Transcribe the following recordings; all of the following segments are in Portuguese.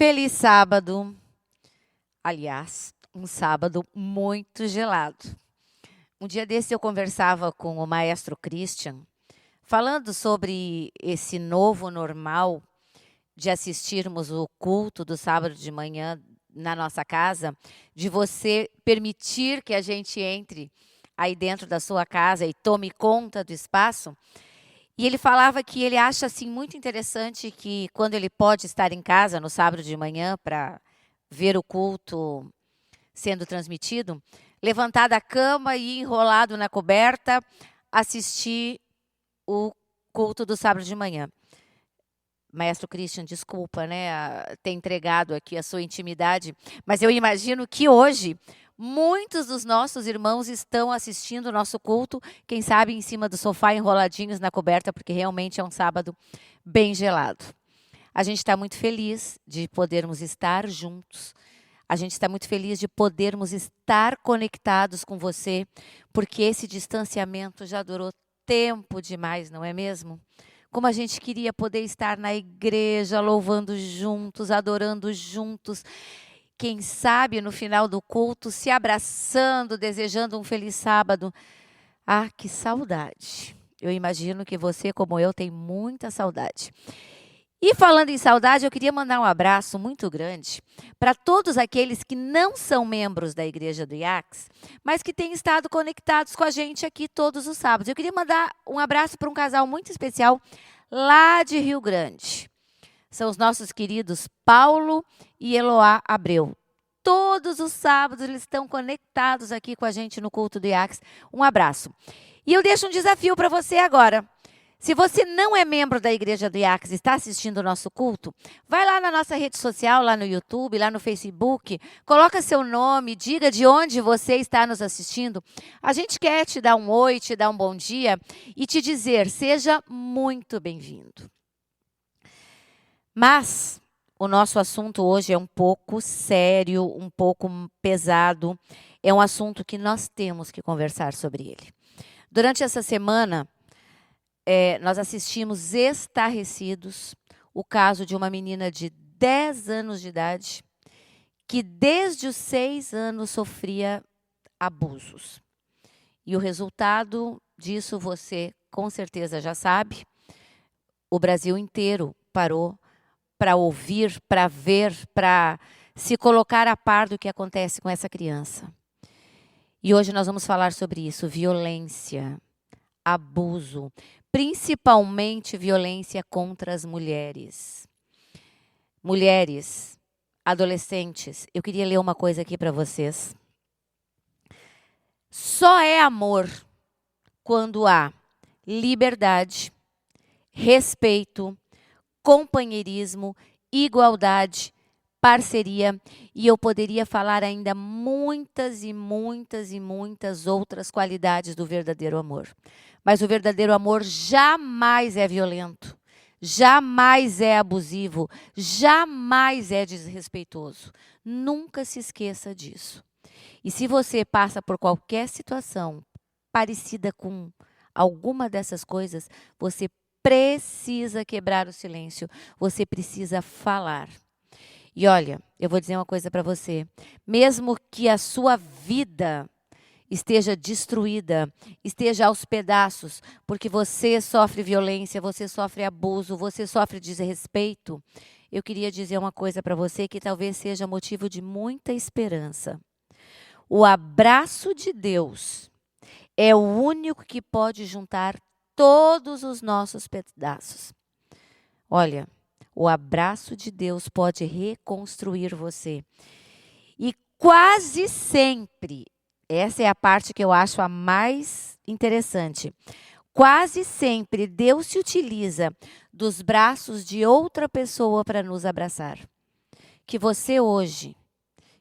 Feliz sábado. Aliás, um sábado muito gelado. Um dia desse eu conversava com o maestro Christian, falando sobre esse novo normal de assistirmos o culto do sábado de manhã na nossa casa, de você permitir que a gente entre aí dentro da sua casa e tome conta do espaço. E ele falava que ele acha assim muito interessante que quando ele pode estar em casa no sábado de manhã para ver o culto sendo transmitido, levantar da cama e enrolado na coberta, assistir o culto do sábado de manhã. Maestro Christian, desculpa, né, ter entregado aqui a sua intimidade, mas eu imagino que hoje muitos dos nossos irmãos estão assistindo o nosso culto, quem sabe em cima do sofá, enroladinhos na coberta, porque realmente é um sábado bem gelado. A gente está muito feliz de podermos estar juntos. A gente está muito feliz de podermos estar conectados com você, porque esse distanciamento já durou tempo demais, não é mesmo? Como a gente queria poder estar na igreja, louvando juntos, adorando juntos. Quem sabe no final do culto, se abraçando, desejando um feliz sábado. Ah, que saudade. Eu imagino que você, como eu, tem muita saudade. E falando em saudade, eu queria mandar um abraço muito grande para todos aqueles que não são membros da Igreja do IACS, mas que têm estado conectados com a gente aqui todos os sábados. Eu queria mandar um abraço para um casal muito especial lá de Rio Grande. São os nossos queridos Paulo e Eloá Abreu. Todos os sábados eles estão conectados aqui com a gente no culto do IACS. Um abraço. E eu deixo um desafio para você agora. Se você não é membro da Igreja do IACS e está assistindo o nosso culto, vai lá na nossa rede social, lá no YouTube, lá no Facebook, coloca seu nome, diga de onde você está nos assistindo. A gente quer te dar um oi, te dar um bom dia e te dizer, seja muito bem-vindo. Mas o nosso assunto hoje é um pouco sério, um pouco pesado. É um assunto que nós temos que conversar sobre ele. Durante essa semana, nós assistimos estarrecidos o caso de uma menina de 10 anos de idade que desde os 6 anos sofria abusos. E o resultado disso você com certeza já sabe. O Brasil inteiro parou para ouvir, para ver, para se colocar a par do que acontece com essa criança. E hoje nós vamos falar sobre isso, violência, abuso, principalmente violência contra as mulheres. Mulheres, adolescentes, eu queria ler uma coisa aqui para vocês. Só é amor quando há liberdade, respeito, companheirismo, igualdade, parceria, e eu poderia falar ainda muitas e muitas e muitas outras qualidades do verdadeiro amor. Mas o verdadeiro amor jamais é violento, jamais é abusivo, jamais é desrespeitoso. Nunca se esqueça disso. E se você passa por qualquer situação parecida com alguma dessas coisas, você precisa quebrar o silêncio, você precisa falar. E olha, eu vou dizer uma coisa para você. Mesmo que a sua vida esteja destruída, esteja aos pedaços, porque você sofre violência, você sofre abuso, você sofre desrespeito, eu queria dizer uma coisa para você que talvez seja motivo de muita esperança. O abraço de Deus é o único que pode juntar todos os nossos pedaços. Olha, o abraço de Deus pode reconstruir você. E quase sempre, essa é a parte que eu acho a mais interessante, quase sempre Deus se utiliza dos braços de outra pessoa para nos abraçar. Que você hoje,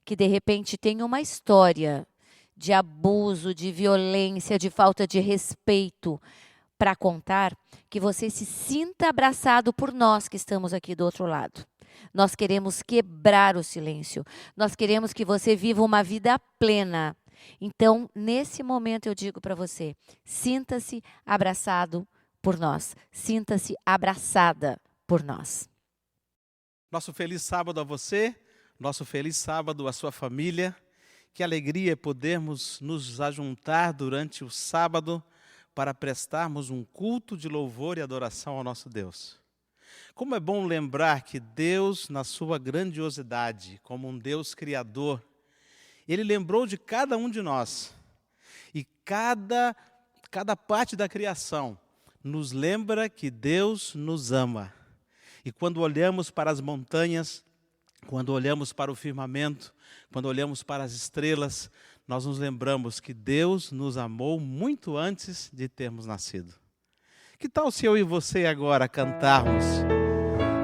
que de repente tem uma história de abuso, de violência, de falta de respeito, para contar, que você se sinta abraçado por nós que estamos aqui do outro lado. Nós queremos quebrar o silêncio. Nós queremos que você viva uma vida plena. Então, nesse momento eu digo para você, sinta-se abraçado por nós. Sinta-se abraçada por nós. Nosso feliz sábado a você, nosso feliz sábado à sua família. Que alegria podermos nos ajuntar durante o sábado para prestarmos um culto de louvor e adoração ao nosso Deus. Como é bom lembrar que Deus, na sua grandiosidade, como um Deus criador, Ele lembrou de cada um de nós. E cada parte da criação nos lembra que Deus nos ama. E quando olhamos para as montanhas, quando olhamos para o firmamento, quando olhamos para as estrelas, nós nos lembramos que Deus nos amou muito antes de termos nascido. Que tal se eu e você agora cantarmos,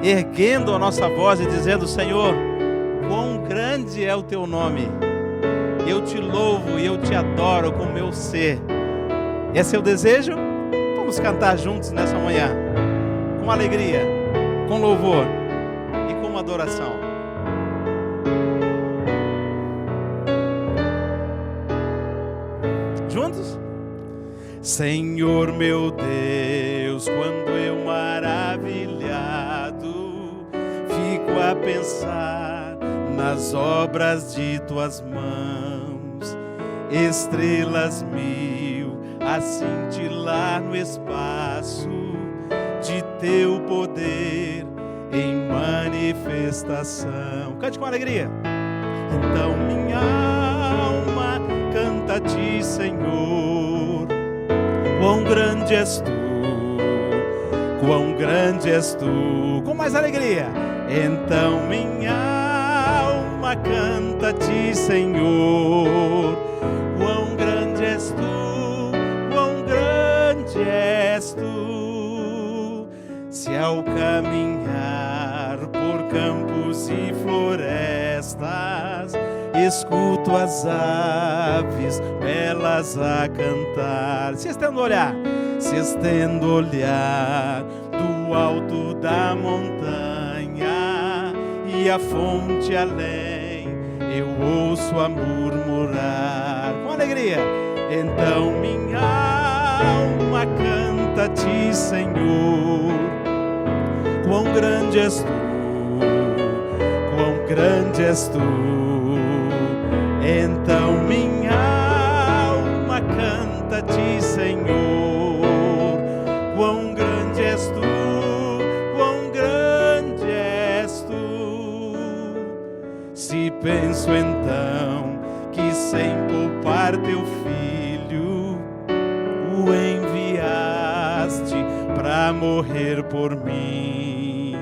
erguendo a nossa voz e dizendo: Senhor, quão grande é o teu nome, eu te louvo e eu te adoro com o meu ser. Esse é o desejo? Vamos cantar juntos nessa manhã, com alegria, com louvor e com adoração. Juntos? Senhor meu Deus, quando eu maravilhado fico a pensar nas obras de tuas mãos, estrelas mil a cintilar no espaço de teu poder em manifestação. Cante com alegria. Então minha alma canta a ti, Senhor, quão grande és tu, quão grande és tu. Com mais alegria. Então minha alma canta a ti, Senhor, quão grande és tu, quão grande és tu. Se ao caminhar por campos e florestas escuto as aves belas a cantar, se estendo o olhar do alto da montanha e a fonte além, eu ouço a murmurar com alegria. Então minha alma canta a ti, Senhor, quão grande és tu, quão grande és tu. Então minha alma canta a ti, Senhor, quão grande és tu, quão grande és tu. Se penso então que sem poupar teu filho o enviaste para morrer por mim,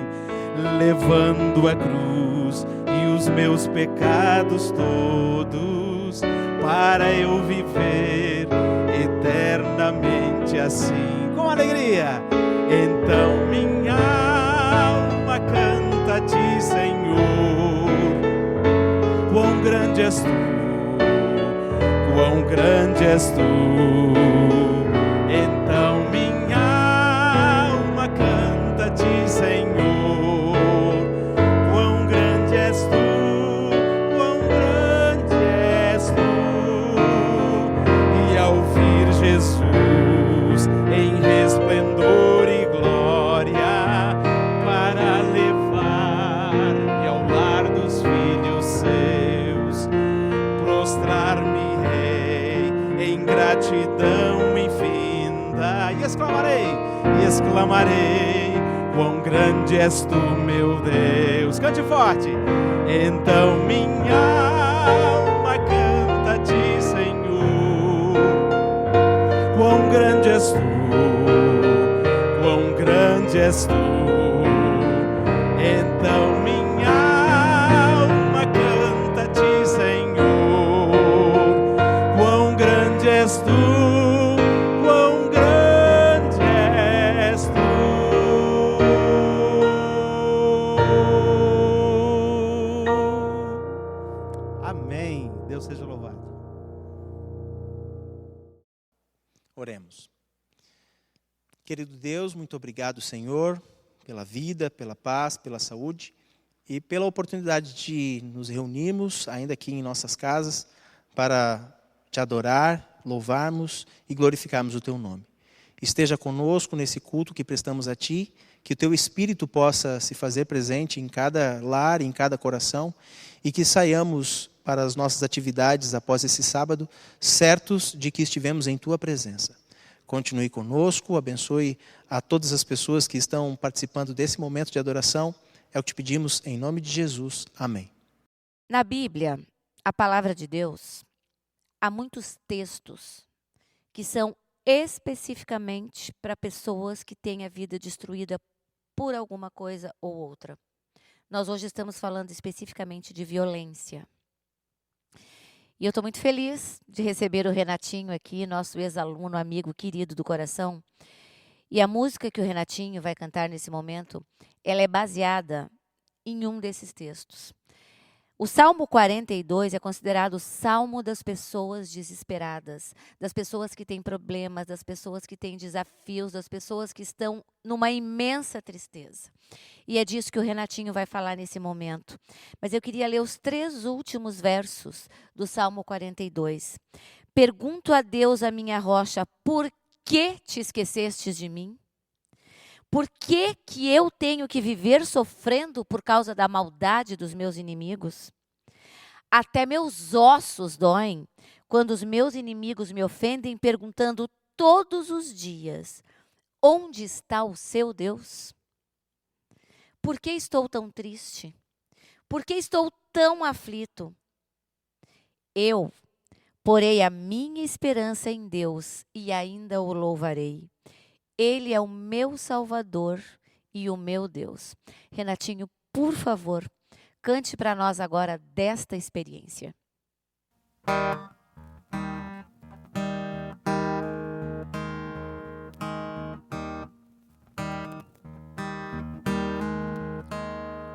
levando a cruz e os meus pecados todos, para eu viver eternamente assim, com alegria. Então minha alma canta a ti, Senhor, quão grande és tu, quão grande és tu. Então minha alma canta a ti, Senhor, quão grande és tu, quão grande és tu. E ao vir Jesus em resplendor e glória para levar-me ao lar dos filhos seus, prostrar-me-ei em gratidão infinda e exclamarei, quão grande és tu, meu Deus. Cante forte. Então minha alma canta a ti, Senhor, quão grande és tu, quão grande és tu. Então minha alma canta a ti, Senhor, quão grande és tu, quão grande és tu. Amém. Deus seja louvado. Oremos. Querido Deus, muito obrigado, Senhor, pela vida, pela paz, pela saúde e pela oportunidade de nos reunirmos, ainda aqui em nossas casas, para te adorar, louvarmos e glorificarmos o teu nome. esteja conosco nesse culto que prestamos a Ti, que o Teu Espírito possa se fazer presente em cada lar, em cada coração, e que saiamos para as nossas atividades após esse sábado, certos de que estivemos em Tua presença. Continue conosco, abençoe a todas as pessoas que estão participando desse momento de adoração. É o que te pedimos em nome de Jesus. Amém. Na Bíblia, a palavra de Deus, há muitos textos que são especificamente para pessoas que têm a vida destruída por alguma coisa ou outra. Nós hoje estamos falando especificamente de violência. E eu estou muito feliz de receber o Renatinho aqui, nosso ex-aluno, amigo querido do coração. E a música que o Renatinho vai cantar nesse momento, ela é baseada em um desses textos. O Salmo 42 é considerado o salmo das pessoas desesperadas, das pessoas que têm problemas, das pessoas que têm desafios, das pessoas que estão numa imensa tristeza. E é disso que o Renatinho vai falar nesse momento. Mas eu queria ler os 3 últimos versos do Salmo 42. Pergunto a Deus, a minha rocha, por que te esquecestes de mim? Por que que eu tenho que viver sofrendo por causa da maldade dos meus inimigos? Até meus ossos doem quando os meus inimigos me ofendem, perguntando todos os dias: onde está o seu Deus? Por que estou tão triste? Por que estou tão aflito? Eu porei a minha esperança em Deus e ainda o louvarei. Ele é o meu Salvador e o meu Deus. Renatinho, por favor, cante para nós agora desta experiência.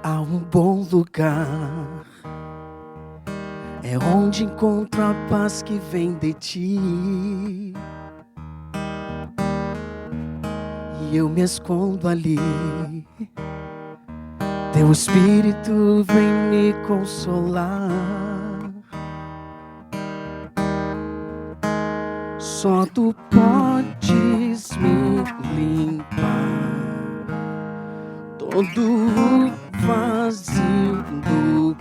Há um bom lugar, é onde encontro a paz que vem de Ti. E eu me escondo ali, Teu Espírito vem me consolar. Só Tu podes me limpar todo o vazio do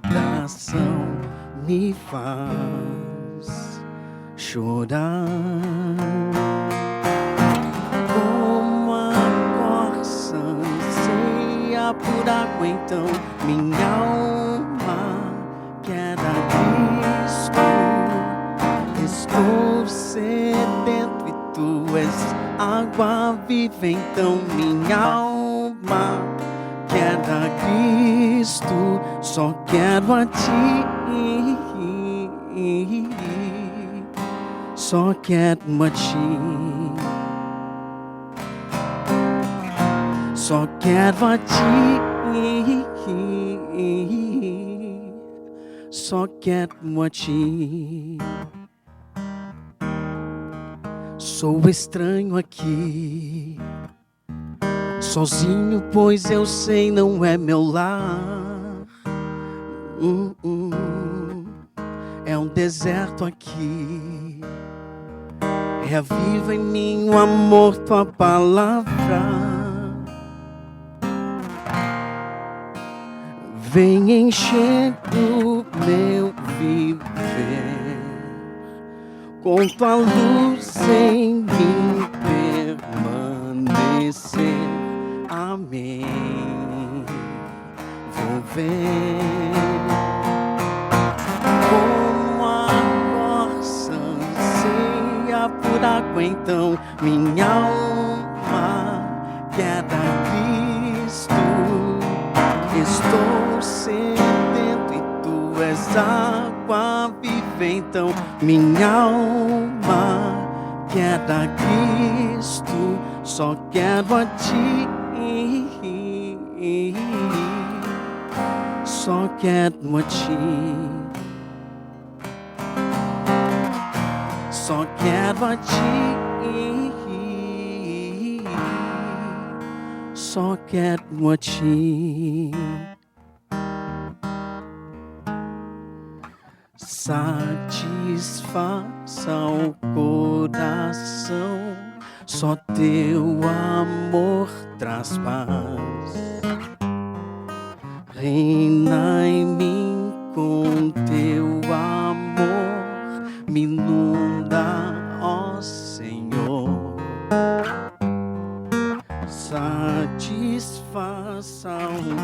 coração, me faz chorar. Como a corça anseia por água, então minha alma quer a Cristo. Estou sedento e Tu és água viva, então minha alma quer a Cristo. Só quero a Ti, só quero a Ti. Só quero a Ti, só quero a Ti. Sou estranho aqui, sozinho, pois eu sei não é meu lar. É um deserto aqui. Reaviva em mim o amor, Tua palavra. Vem encher o meu viver com Tua luz em mim permanecer. Amém. Vou ver como a corça anseia por água, então minha alma quer a Cristo. Estou sedento e Tu és água viva, então minha alma quer a Cristo. Só quero a Ti, só quero a Ti. Só quero a Ti, só quero a Ti. Satisfaça o coração só teu amor traz paz. Reina em mim com teu amor, me inunda, ó Senhor. Satisfaça o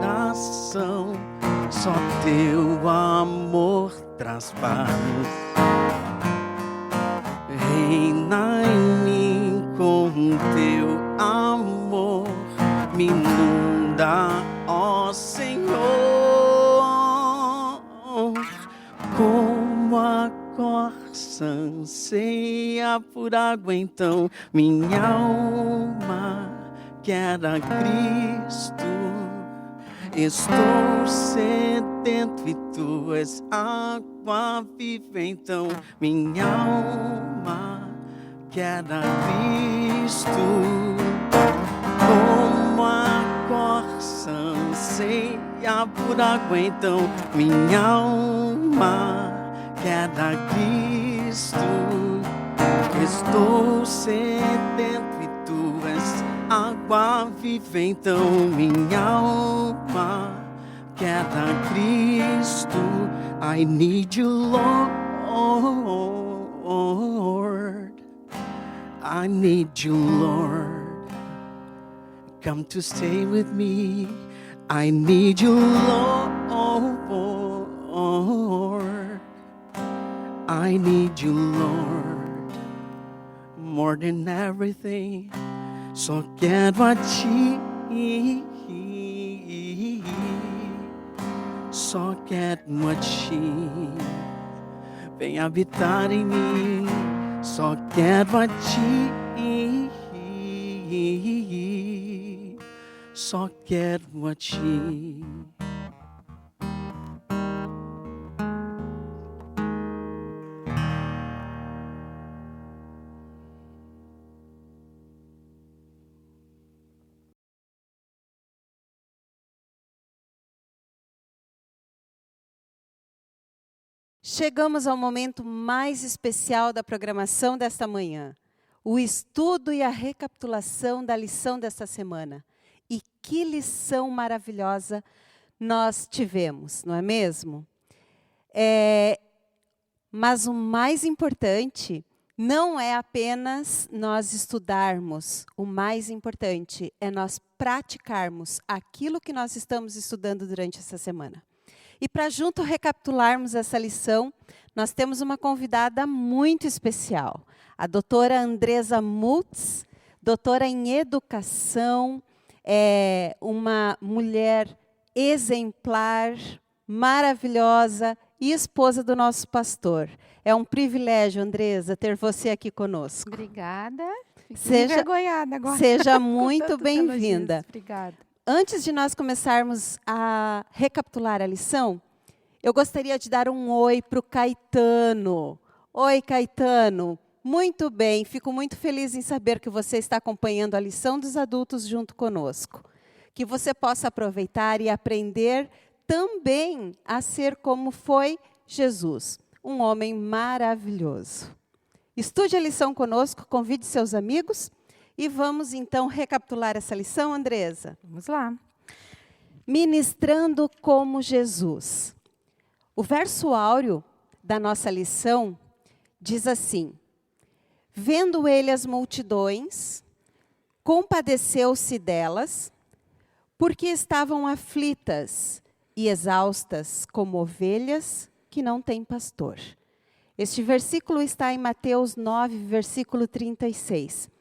coração, só teu amor traz paz. Reina em mim com teu amor, me inunda, ó Senhor. Como a corça anseia por água, então minha alma quer a Cristo. Estou sedento e tu és água viva, então minha alma quer a Cristo. Como a corça anseia por água, então minha alma quer a Cristo. Estou sedento e tu és água viva, então minha alma quer a Cristo. I need you, Lord. I need you, Lord. Come to stay with me. I need you, Lord. I need you, Lord. More than everything, só quero a ti. Só quero a ti. Vem habitar em mim. Só quero a ti. Só quero a ti. Chegamos ao momento mais especial da programação desta manhã, o estudo e a recapitulação da lição desta semana. E que lição maravilhosa nós tivemos, não é mesmo? Mas o mais importante não é apenas nós estudarmos, o mais importante é nós praticarmos aquilo que nós estamos estudando durante essa semana. E para junto recapitularmos essa lição, nós temos uma convidada muito especial, a doutora Andresa Multz, doutora em educação, uma mulher exemplar, maravilhosa e esposa do nosso pastor. É um privilégio, Andresa, ter você aqui conosco. Obrigada. Fiquei envergonhada agora. Seja muito bem-vinda. Obrigada. Antes de nós começarmos a recapitular a lição, eu gostaria de dar um oi para o Caetano. Oi, Caetano. Muito bem, fico muito feliz em saber que você está acompanhando a lição dos adultos junto conosco. Que você possa aproveitar e aprender também a ser como foi Jesus, um homem maravilhoso. Estude a lição conosco, convide seus amigos. E vamos, então, recapitular essa lição, Andresa? Vamos lá. Ministrando como Jesus. O verso áureo da nossa lição diz assim: vendo ele as multidões, compadeceu-se delas, porque estavam aflitas e exaustas como ovelhas que não têm pastor. Este versículo está em Mateus 9, versículo 36.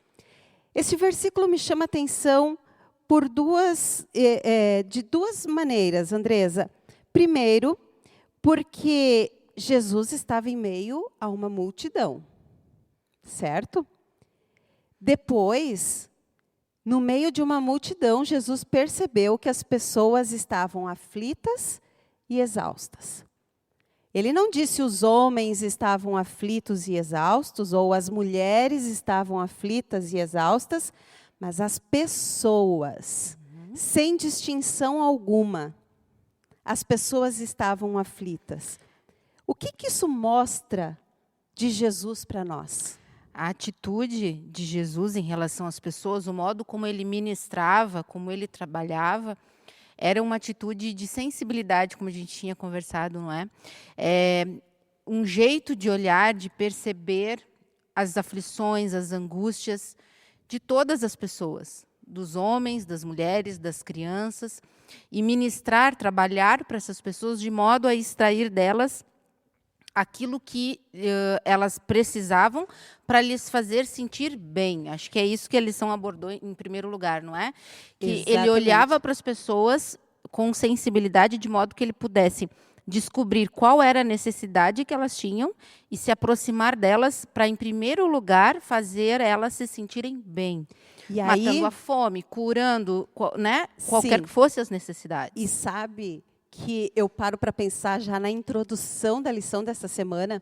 Esse versículo me chama a atenção por de duas maneiras, Andresa. Primeiro, porque Jesus estava em meio a uma multidão, certo? Depois, no meio de uma multidão, Jesus percebeu que as pessoas estavam aflitas e exaustas. Ele não disse os homens estavam aflitos e exaustos, ou as mulheres estavam aflitas e exaustas, mas as pessoas, sem distinção alguma, as pessoas estavam aflitas. O que isso mostra de Jesus para nós? A atitude de Jesus em relação às pessoas, o modo como ele ministrava, como ele trabalhava, era uma atitude de sensibilidade, como a gente tinha conversado, não é? Um jeito de olhar, de perceber as aflições, as angústias de todas as pessoas, dos homens, das mulheres, das crianças, e ministrar, trabalhar para essas pessoas de modo a extrair delas aquilo que elas precisavam para lhes fazer sentir bem. Acho que é isso que a lição abordou em primeiro lugar, não é? Que ele Exatamente. olhava para as pessoas com sensibilidade, de modo que ele pudesse descobrir qual era a necessidade que elas tinham e se aproximar delas para, em primeiro lugar, fazer elas se sentirem bem. E aí, Matando a fome, curando, né? Qualquer Sim. que fosse as necessidades. e sabe que eu paro para pensar já na introdução da lição dessa semana,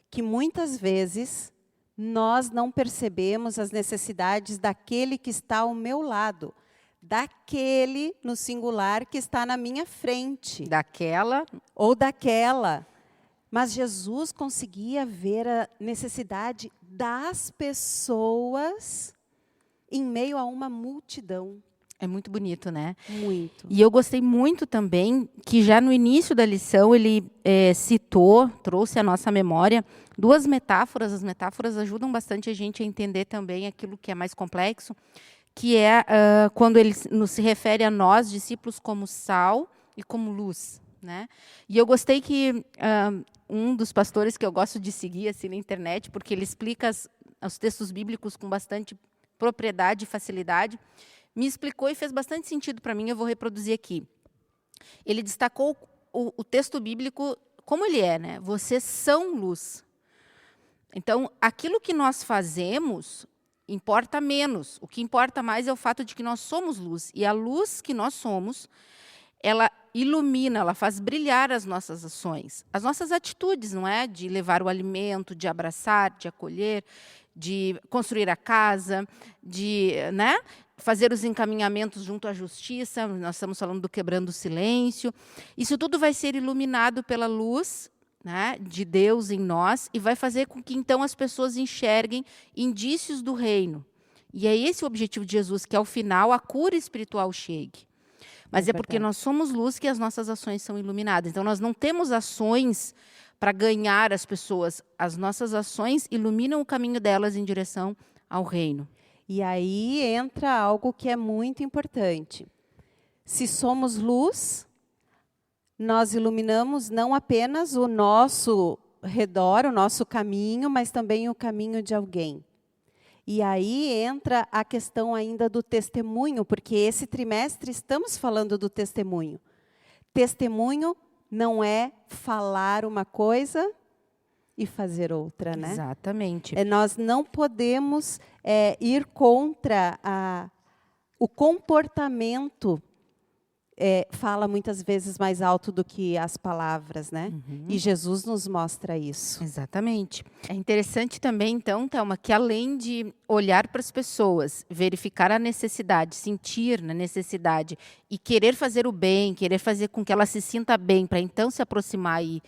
que muitas vezes nós não percebemos as necessidades daquele que está ao meu lado, daquele, no singular, que está na minha frente, Daquela, ou daquela. Mas Jesus conseguia ver a necessidade das pessoas em meio a uma multidão. é muito bonito, né? Muito. E eu gostei muito também que já no início da lição ele trouxe à nossa memória duas metáforas. As metáforas ajudam bastante a gente a entender também aquilo que é mais complexo, que é quando ele se refere a nós, discípulos, como sal e como luz, né? E eu gostei que um dos pastores que eu gosto de seguir assim na internet, porque ele explica os textos bíblicos com bastante propriedade e facilidade, me explicou e fez bastante sentido para mim, eu vou reproduzir aqui. Ele destacou o texto bíblico como ele é, né? Vocês são luz. Então, aquilo que nós fazemos importa menos. O que importa mais é o fato de que nós somos luz. E a luz que nós somos, ela ilumina, ela faz brilhar as nossas ações. As nossas atitudes, não é? De levar o alimento, de abraçar, de acolher, de construir a casa, de, né, fazer os encaminhamentos junto à justiça. Nós estamos falando do quebrando o silêncio. Isso tudo vai ser iluminado pela luz, né, de Deus em nós, e vai fazer com que, então, as pessoas enxerguem indícios do reino. E é esse o objetivo de Jesus, que, ao final, a cura espiritual chegue. Mas é porque nós somos luz que as nossas ações são iluminadas. Então, nós não temos ações para ganhar as pessoas. As nossas ações iluminam o caminho delas em direção ao reino. E aí entra algo que é muito importante. Se somos luz, nós iluminamos não apenas o nosso redor, o nosso caminho, mas também o caminho de alguém. E aí entra a questão ainda do testemunho, porque esse trimestre estamos falando do testemunho. Testemunho não é falar uma coisa e fazer outra, né? Exatamente. Nós não podemos ir contra o comportamento. Fala muitas vezes mais alto do que as palavras, né? E Jesus nos mostra isso. Exatamente. É interessante também, então, Thelma, que além de olhar para as pessoas, verificar a necessidade, sentir na necessidade e querer fazer o bem, querer fazer com que ela se sinta bem, para então se aproximar e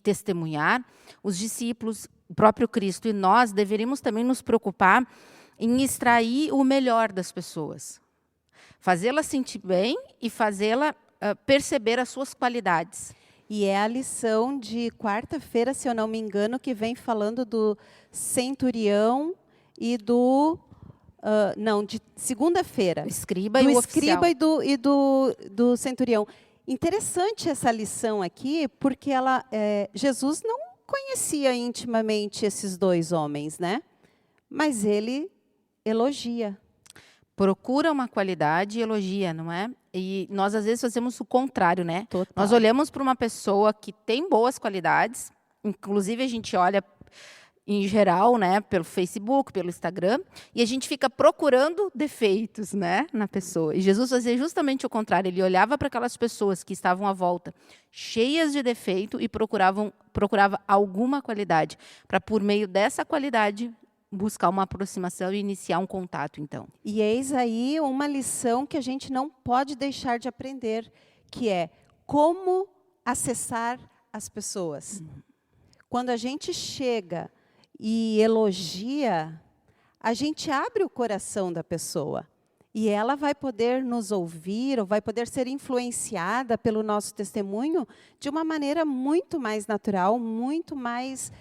testemunhar, os discípulos, o próprio Cristo e nós deveríamos também nos preocupar em extrair o melhor das pessoas. Fazê-la sentir bem e fazê-la perceber as suas qualidades. E é a lição de quarta-feira, se eu não me engano, que vem falando do centurião e do... não, de segunda-feira. O escriba e o oficial. Do escriba e do centurião. Interessante essa lição aqui, porque Jesus não conhecia intimamente esses dois homens, né? Mas ele elogia. Procura uma qualidade e elogia, não é? E nós, às vezes, fazemos o contrário, né? Total. Nós olhamos para uma pessoa que tem boas qualidades, inclusive a gente olha, em geral, né, pelo Facebook, pelo Instagram, e a gente fica procurando defeitos, né, na pessoa. E Jesus fazia justamente o contrário. Ele olhava para aquelas pessoas que estavam à volta, cheias de defeito, e procurava alguma qualidade, para, por meio dessa qualidade, buscar uma aproximação e iniciar um contato, então. E eis aí uma lição que a gente não pode deixar de aprender, que é como acessar as pessoas. Quando a gente chega e elogia, a gente abre o coração da pessoa. E ela vai poder nos ouvir, ou vai poder ser influenciada pelo nosso testemunho de uma maneira muito mais natural, muito mais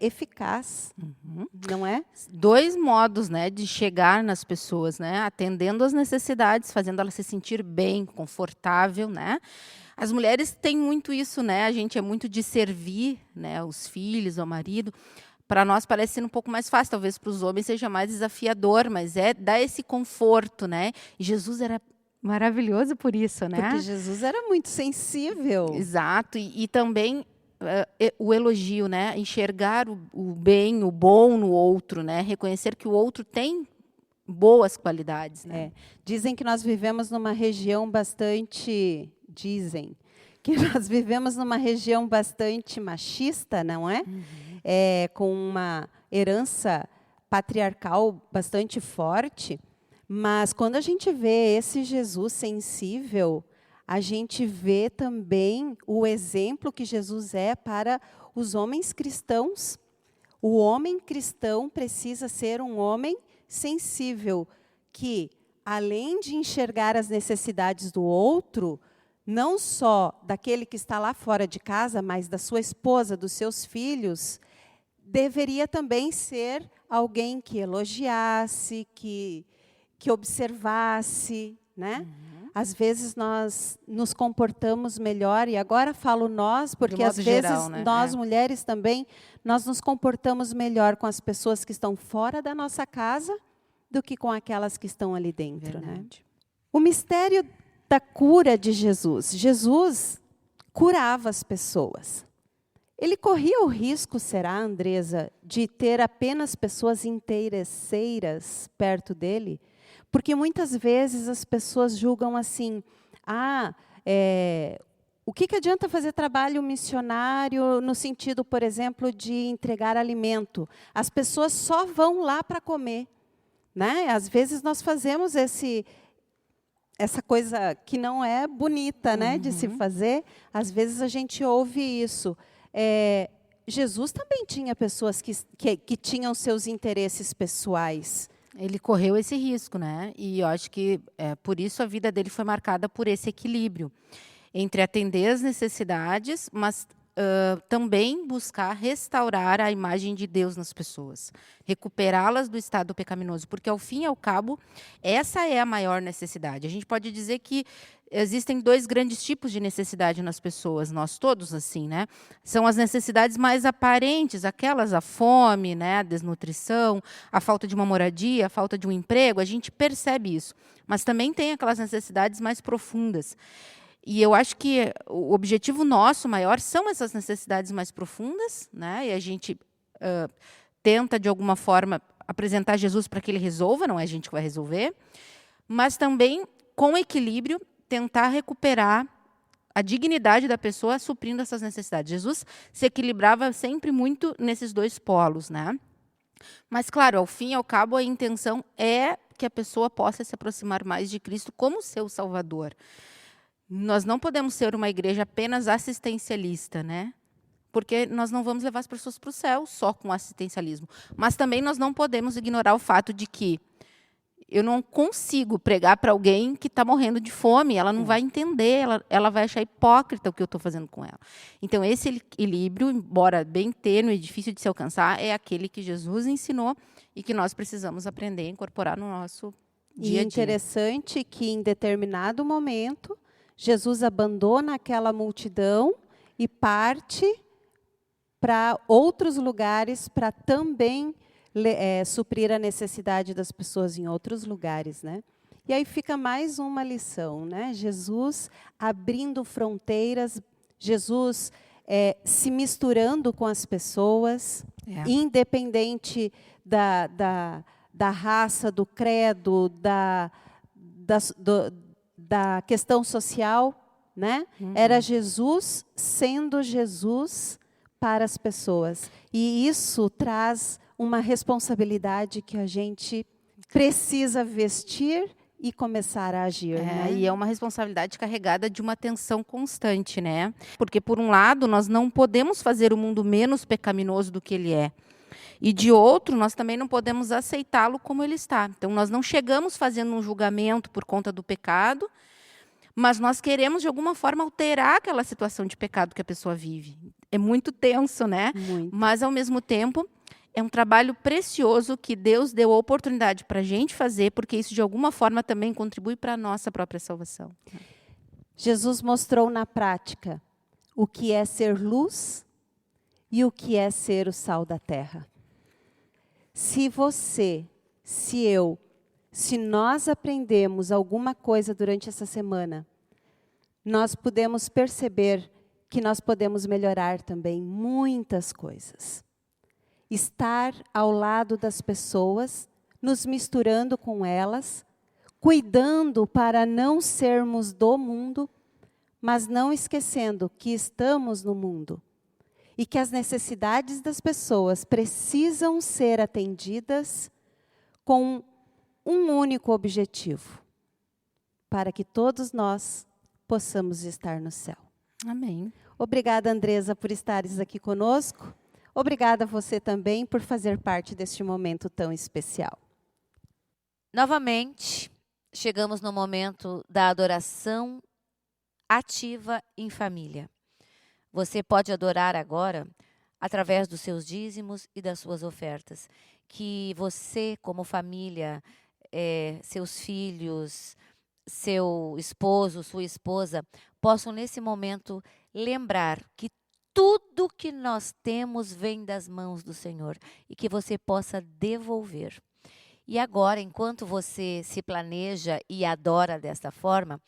eficaz, não é? 2 modos, né, de chegar nas pessoas, né, atendendo às necessidades, fazendo ela se sentir bem, confortável, né. As mulheres têm muito isso, né, a gente é muito de servir, né, os filhos, o marido. Para nós parece ser um pouco mais fácil, talvez para os homens seja mais desafiador, mas dá esse conforto, né. E Jesus era maravilhoso por isso, né. Porque Jesus era muito sensível. Exato, e também o elogio, né? Enxergar o bem, o bom no outro, né? Reconhecer que o outro tem boas qualidades, né? Dizem que nós vivemos numa região bastante... Dizem que nós vivemos numa região bastante machista, não é? Com uma herança patriarcal bastante forte. Mas quando a gente vê esse Jesus sensível, a gente vê também o exemplo que Jesus é para os homens cristãos. O homem cristão precisa ser um homem sensível, que, além de enxergar as necessidades do outro, não só daquele que está lá fora de casa, mas da sua esposa, dos seus filhos, deveria também ser alguém que elogiasse, que observasse, né? Às vezes nós nos comportamos melhor, e agora falo nós, porque às vezes geral, né? nós mulheres também, nós nos comportamos melhor com as pessoas que estão fora da nossa casa do que com aquelas que estão ali dentro, né? O mistério da cura de Jesus. Jesus curava as pessoas. Ele corria o risco, será, Andresa, de ter apenas pessoas interesseiras perto dele? Porque muitas vezes as pessoas julgam assim, o que adianta fazer trabalho missionário no sentido, por exemplo, de entregar alimento? As pessoas só vão lá para comer, né? Às vezes nós fazemos essa coisa que não é bonita, né, de se fazer. Às vezes a gente ouve isso. Jesus também tinha pessoas que tinham seus interesses pessoais. Ele correu esse risco, né? E eu acho que por isso a vida dele foi marcada por esse equilíbrio entre atender as necessidades, mas também buscar restaurar a imagem de Deus nas pessoas, recuperá-las do estado pecaminoso, porque ao fim e ao cabo essa é a maior necessidade. A gente pode dizer que existem 2 grandes tipos de necessidade nas pessoas, nós todos assim, né? São as necessidades mais aparentes, aquelas, a fome, né, a desnutrição, a falta de uma moradia, a falta de um emprego, a gente percebe isso. Mas também tem aquelas necessidades mais profundas. E eu acho que o objetivo nosso maior são essas necessidades mais profundas, né? E a gente tenta, de alguma forma, apresentar Jesus para que ele resolva, não é a gente que vai resolver, mas também, com equilíbrio, tentar recuperar a dignidade da pessoa suprindo essas necessidades. Jesus se equilibrava sempre muito nesses 2 polos, né? Mas, claro, ao fim e ao cabo, a intenção é que a pessoa possa se aproximar mais de Cristo como seu Salvador. Nós não podemos ser uma igreja apenas assistencialista, né? Porque nós não vamos levar as pessoas para o céu só com assistencialismo. Mas também nós não podemos ignorar o fato de que eu não consigo pregar para alguém que está morrendo de fome, ela não vai entender, ela vai achar hipócrita o que eu estou fazendo com ela. Então, esse equilíbrio, embora bem tênue e difícil de se alcançar, é aquele que Jesus ensinou e que nós precisamos aprender a incorporar no nosso dia a dia. E interessante que, em determinado momento, Jesus abandona aquela multidão e parte para outros lugares para também suprir a necessidade das pessoas em outros lugares, né? E aí fica mais uma lição, né? Jesus abrindo fronteiras, Jesus se misturando com as pessoas, independente da raça, do credo, da questão social, né? Era Jesus sendo Jesus para as pessoas. E isso traz uma responsabilidade que a gente precisa vestir e começar a agir. Né? E é uma responsabilidade carregada de uma atenção constante, né? Porque, por um lado, nós não podemos fazer o mundo menos pecaminoso do que ele é. E de outro, nós também não podemos aceitá-lo como ele está. Então, nós não chegamos fazendo um julgamento por conta do pecado, mas nós queremos, de alguma forma, alterar aquela situação de pecado que a pessoa vive. É muito tenso, né? Muito. Mas, ao mesmo tempo, é um trabalho precioso que Deus deu a oportunidade para a gente fazer, porque isso, de alguma forma, também contribui para a nossa própria salvação. Jesus mostrou na prática o que é ser luz e o que é ser o sal da terra. Se você, se eu, se nós aprendemos alguma coisa durante essa semana, nós podemos perceber que nós podemos melhorar também muitas coisas. Estar ao lado das pessoas, nos misturando com elas, cuidando para não sermos do mundo, mas não esquecendo que estamos no mundo e que as necessidades das pessoas precisam ser atendidas com um único objetivo, para que todos nós possamos estar no céu. Amém. Obrigada, Andresa, por estares aqui conosco. Obrigada a você também por fazer parte deste momento tão especial. Novamente, chegamos no momento da adoração ativa em família. Você pode adorar agora através dos seus dízimos e das suas ofertas. Que você, como família, seus filhos, seu esposo, sua esposa, possam nesse momento lembrar que tudo que nós temos vem das mãos do Senhor e que você possa devolver. E agora, enquanto você se planeja e adora desta forma,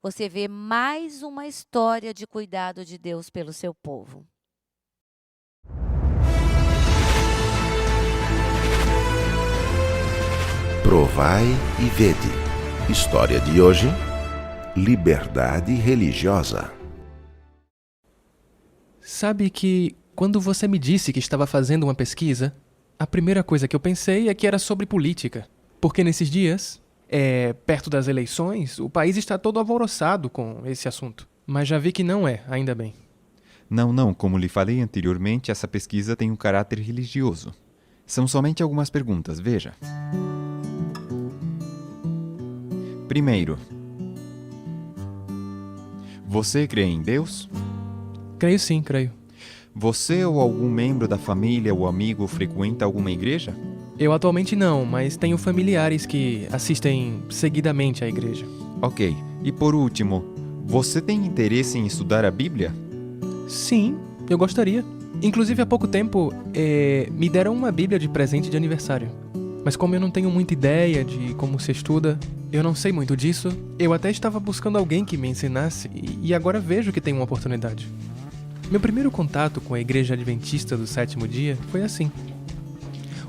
você vê mais uma história de cuidado de Deus pelo seu povo. Provai e vede. História de hoje: liberdade religiosa. Sabe que, quando você me disse que estava fazendo uma pesquisa, a primeira coisa que eu pensei é que era sobre política. Porque nesses dias, perto das eleições, o país está todo alvoroçado com esse assunto. Mas já vi que não é, ainda bem. Não, como lhe falei anteriormente, essa pesquisa tem um caráter religioso. São somente algumas perguntas, veja. Primeiro, você crê em Deus? Creio sim, creio. Você ou algum membro da família ou amigo frequenta alguma igreja? Eu atualmente não, mas tenho familiares que assistem seguidamente à igreja. Ok. E por último, você tem interesse em estudar a Bíblia? Sim, eu gostaria. Inclusive, há pouco tempo, me deram uma Bíblia de presente de aniversário. Mas como eu não tenho muita ideia de como se estuda, eu não sei muito disso, eu até estava buscando alguém que me ensinasse e agora vejo que tem uma oportunidade. Meu primeiro contato com a Igreja Adventista do Sétimo Dia foi assim.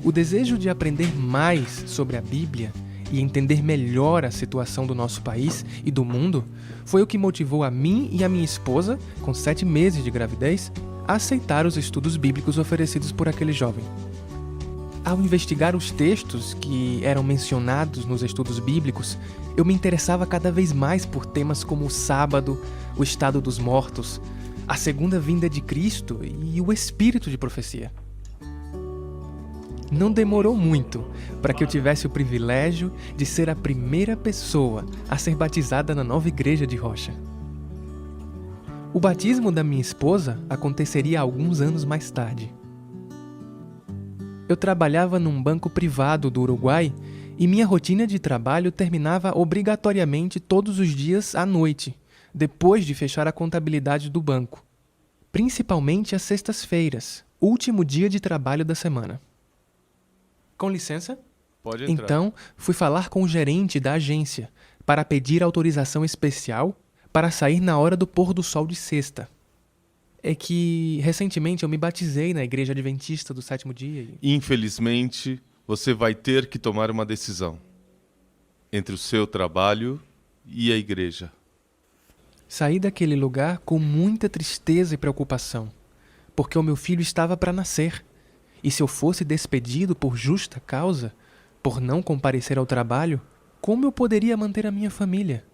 O desejo de aprender mais sobre a Bíblia e entender melhor a situação do nosso país e do mundo foi o que motivou a mim e a minha esposa, com 7 meses de gravidez, a aceitar os estudos bíblicos oferecidos por aquele jovem. Ao investigar os textos que eram mencionados nos estudos bíblicos, eu me interessava cada vez mais por temas como o sábado, o estado dos mortos, a segunda vinda de Cristo e o espírito de profecia. Não demorou muito para que eu tivesse o privilégio de ser a primeira pessoa a ser batizada na nova igreja de Rocha. O batismo da minha esposa aconteceria alguns anos mais tarde. Eu trabalhava num banco privado do Uruguai e minha rotina de trabalho terminava obrigatoriamente todos os dias à noite, depois de fechar a contabilidade do banco. Principalmente às sextas-feiras, último dia de trabalho da semana. Com licença? Pode entrar. Então, fui falar com o gerente da agência para pedir autorização especial para sair na hora do pôr do sol de sexta. É que, recentemente, eu me batizei na Igreja Adventista do Sétimo Dia e... Infelizmente, você vai ter que tomar uma decisão entre o seu trabalho e a igreja. Saí daquele lugar com muita tristeza e preocupação, porque o meu filho estava para nascer. E se eu fosse despedido por justa causa, por não comparecer ao trabalho, como eu poderia manter a minha família?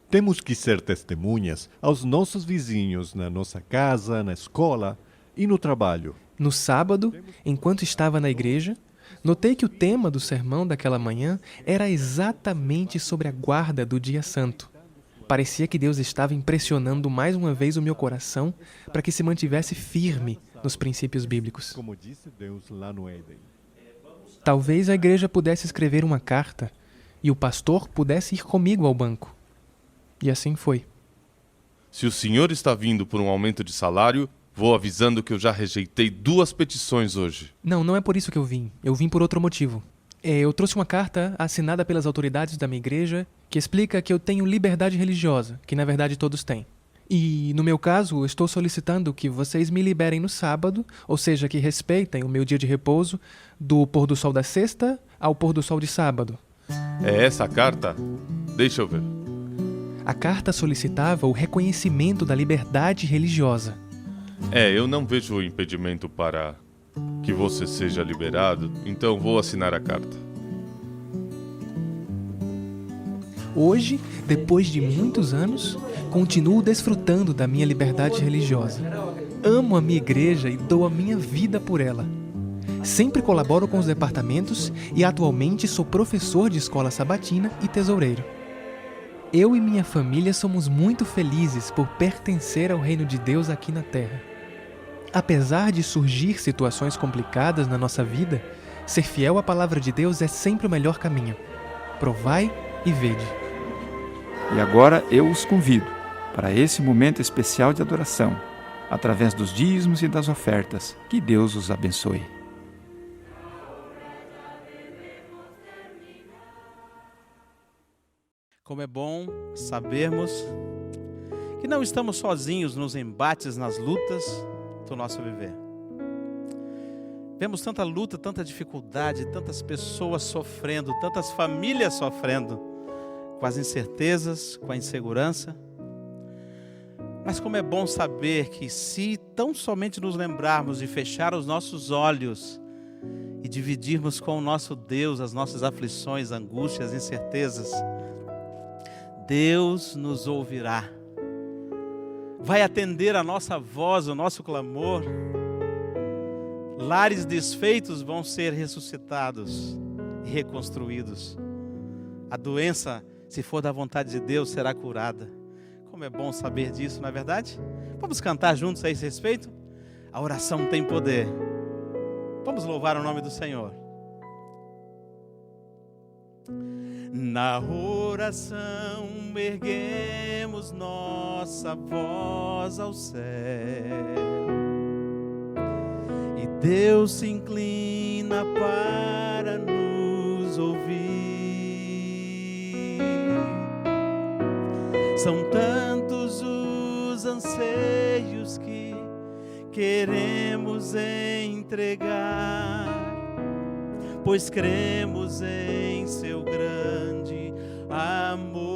Temos que ser testemunhas aos nossos vizinhos na nossa casa, na escola e no trabalho. No sábado, enquanto estava na igreja, notei que o tema do sermão daquela manhã era exatamente sobre a guarda do dia santo. Parecia que Deus estava impressionando mais uma vez o meu coração para que se mantivesse firme nos princípios bíblicos. Como disse Deus lá no Éden. Talvez a igreja pudesse escrever uma carta e o pastor pudesse ir comigo ao banco. E assim foi. Se o senhor está vindo por um aumento de salário, vou avisando que eu já rejeitei 2 petições hoje. Não é por isso que eu vim. Eu vim por outro motivo. Eu trouxe uma carta assinada pelas autoridades da minha igreja que explica que eu tenho liberdade religiosa, que na verdade todos têm. E, no meu caso, estou solicitando que vocês me liberem no sábado, ou seja, que respeitem o meu dia de repouso do pôr do sol da sexta ao pôr do sol de sábado. É essa a carta? Deixa eu ver. A carta solicitava o reconhecimento da liberdade religiosa. Eu não vejo impedimento para que você seja liberado, então vou assinar a carta. Hoje, depois de muitos anos, continuo desfrutando da minha liberdade religiosa. Amo a minha igreja e dou a minha vida por ela. Sempre colaboro com os departamentos e atualmente sou professor de escola sabatina e tesoureiro. Eu e minha família somos muito felizes por pertencer ao reino de Deus aqui na Terra. Apesar de surgir situações complicadas na nossa vida, ser fiel à palavra de Deus é sempre o melhor caminho. Provai e vede. E agora eu os convido para esse momento especial de adoração, através dos dízimos e das ofertas. Que Deus os abençoe. Como é bom sabermos que não estamos sozinhos nos embates, nas lutas do nosso viver. Vemos tanta luta, tanta dificuldade, tantas pessoas sofrendo, tantas famílias sofrendo, com as incertezas, com a insegurança. Mas como é bom saber que se tão somente nos lembrarmos de fechar os nossos olhos e dividirmos com o nosso Deus as nossas aflições, angústias, incertezas, Deus nos ouvirá. Vai atender a nossa voz, o nosso clamor. Lares desfeitos vão ser ressuscitados e reconstruídos. A doença, se for da vontade de Deus, será curada. Como é bom saber disso, não é verdade? Vamos cantar juntos a esse respeito? A oração tem poder. Vamos louvar o nome do Senhor. Na oração erguemos nossa voz ao céu, e Deus se inclina para nos ouvir. São tantos os anseios que queremos entregar, pois cremos em seu grande amor.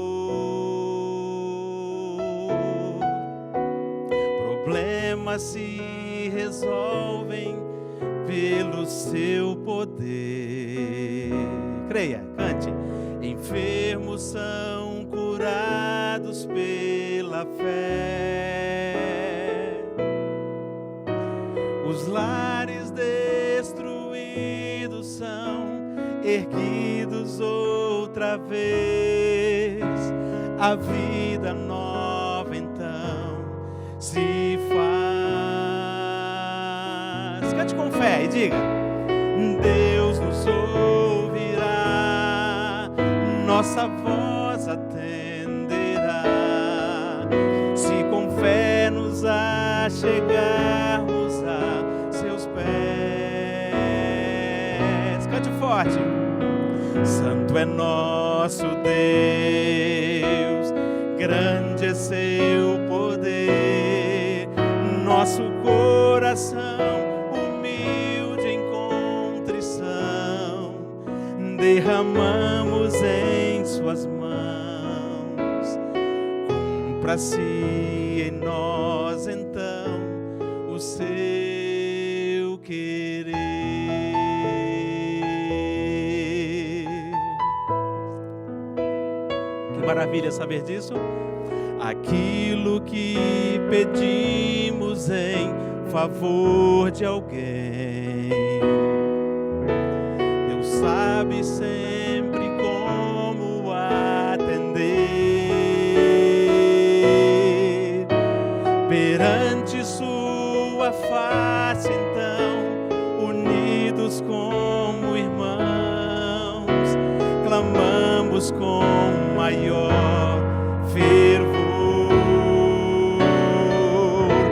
Problemas se resolvem pelo seu poder. Creia, cante. Enfermos são curados pela fé. Os lares destruídos são erguidos outra vez. A vida nova então se faz. Cante com fé e diga: Deus nos ouvirá, nossa voz atenderá, se com fé nos achegarmos a seus pés. Cante forte. Santo é nosso Deus, grande é seu poder, nosso coração humilde em contrição derramamos em suas mãos. Cumpra-se em nós então o seu querer. Que maravilha saber disso. Aquilo que pedimos em favor de alguém. Deus sabe sempre como atender. Perante sua face, então, unidos como irmãos, clamamos com maior fervor.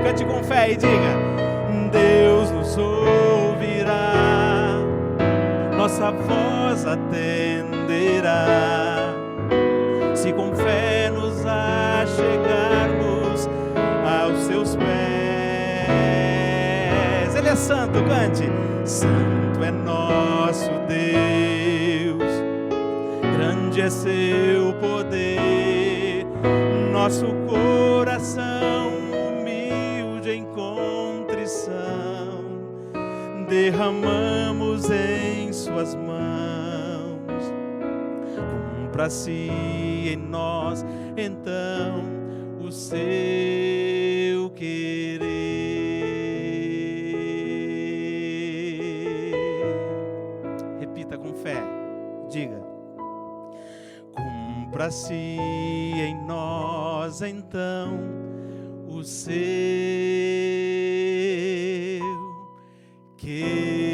Cante com fé e diga: Deus nos ouvirá, nossa voz atenderá, se com fé nos achegarmos aos seus pés. Ele é santo, cante. Santo é nosso Deus, grande é seu poder, nosso coração humilde em contrição derramamos em suas mãos. Cumpra-se em nós então o seu querer. Repita com fé, diga: cumpra-se em nós então o seu querer.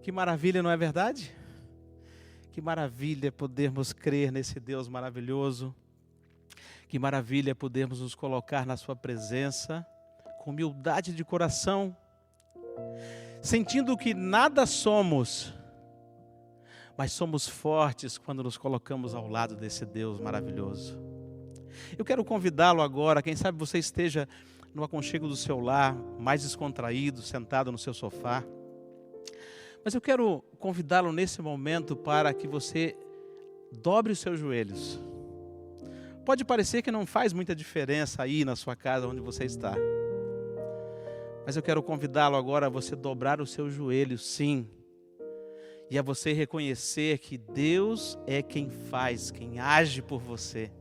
Que maravilha, não é verdade? Que maravilha podermos crer nesse Deus maravilhoso. Que maravilha podermos nos colocar na sua presença com humildade de coração, sentindo que nada somos, mas somos fortes quando nos colocamos ao lado desse Deus maravilhoso. Eu quero convidá-lo agora, quem sabe você esteja no aconchego do seu lar, mais descontraído, sentado no seu sofá. Mas eu quero convidá-lo nesse momento para que você dobre os seus joelhos. Pode parecer que não faz muita diferença aí na sua casa onde você está. Mas eu quero convidá-lo agora a você dobrar os seus joelhos, sim. E a você reconhecer que Deus é quem faz, quem age por você.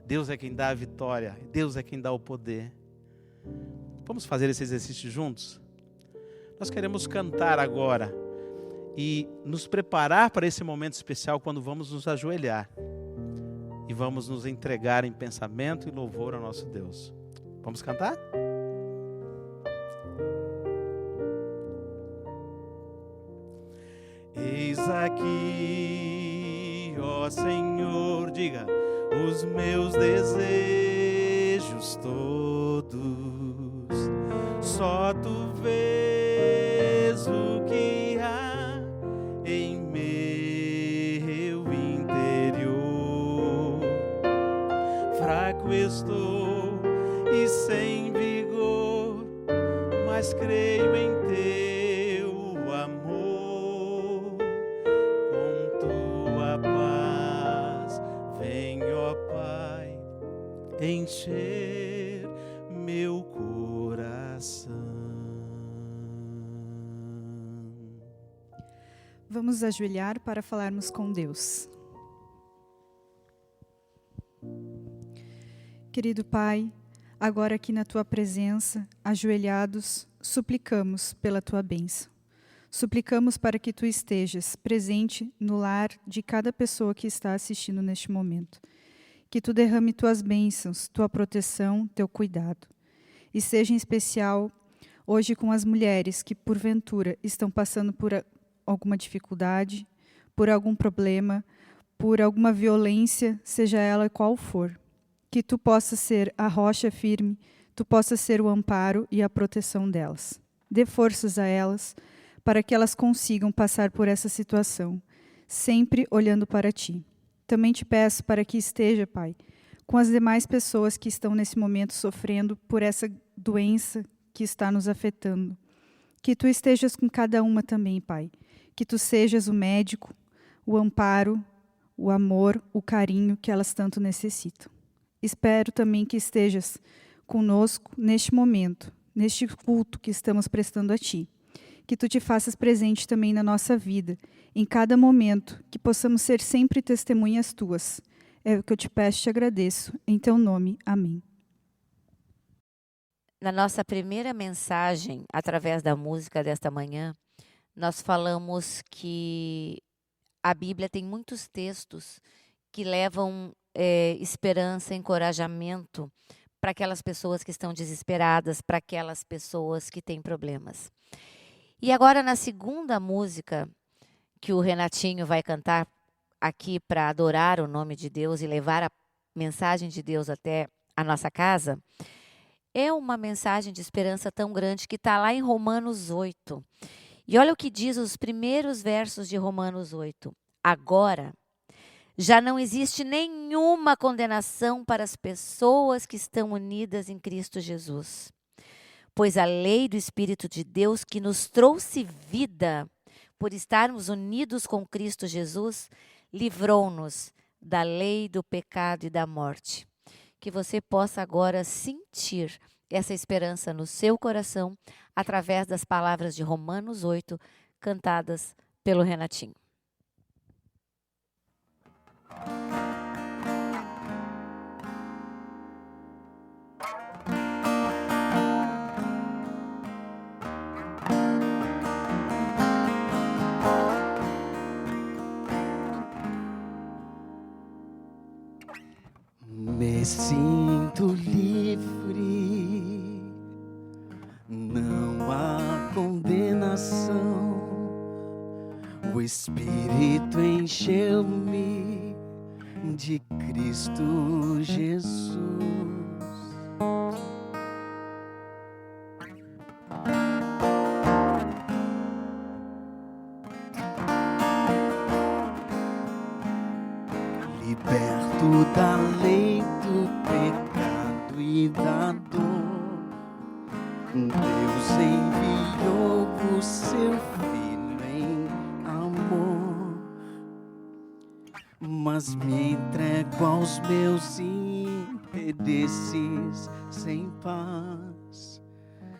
Deus é quem dá a vitória, Deus é quem dá o poder. Vamos fazer esse exercício juntos? Nós queremos cantar agora e nos preparar para esse momento especial quando vamos nos ajoelhar. E vamos nos entregar em pensamento e louvor ao nosso Deus. Vamos cantar? Eis aqui, ó Senhor, diga, os meus desejos todos. Só tu vês o que há em meu interior. Fraco estou e sem vigor, mas creio em teu amor. Com tua paz vem, ó Pai, encher meu coração. Vamos ajoelhar para falarmos com Deus. Querido Pai, agora aqui na Tua presença, ajoelhados, suplicamos pela Tua bênção. Suplicamos para que Tu estejas presente no lar de cada pessoa que está assistindo neste momento. Que Tu derrame Tuas bênçãos, Tua proteção, Teu cuidado. E seja em especial hoje com as mulheres que, porventura, estão passando por alguma dificuldade, por algum problema, por alguma violência, seja ela qual for. Que Tu possas ser a rocha firme, Tu possas ser o amparo e a proteção delas. Dê forças a elas para que elas consigam passar por essa situação, sempre olhando para Ti. Também Te peço para que esteja, Pai, com as demais pessoas que estão nesse momento sofrendo por essa doença que está nos afetando. Que Tu estejas com cada uma também, Pai. Que Tu sejas o médico, o amparo, o amor, o carinho que elas tanto necessitam. Espero também que estejas conosco neste momento, neste culto que estamos prestando a Ti. que tu te faças presente também na nossa vida, em cada momento, que possamos ser sempre testemunhas tuas. É o que eu te peço e te agradeço. Em teu nome. Amém. Na nossa primeira mensagem, através da música desta manhã, nós falamos que a Bíblia tem muitos textos que levam esperança, encorajamento para aquelas pessoas que estão desesperadas, para aquelas pessoas que têm problemas. E agora, na segunda música que o Renatinho vai cantar aqui para adorar o nome de Deus e levar a mensagem de Deus até a nossa casa, é uma mensagem de esperança tão grande que está lá em Romanos 8. E olha o que diz os primeiros versos de Romanos 8. Agora, já não existe nenhuma condenação para as pessoas que estão unidas em Cristo Jesus. Pois a lei do Espírito de Deus que nos trouxe vida por estarmos unidos com Cristo Jesus, livrou-nos da lei do pecado e da morte. Que você possa agora sentir essa esperança no seu coração através das palavras de Romanos 8, cantadas pelo Renatinho. Me sinto livre, não há condenação. O Espírito encheu-me de Cristo Jesus. Liberto da lei do pecado e da dor, Deus enviou o seu Filho em amor. Mas me entrego aos meus interesses sem paz,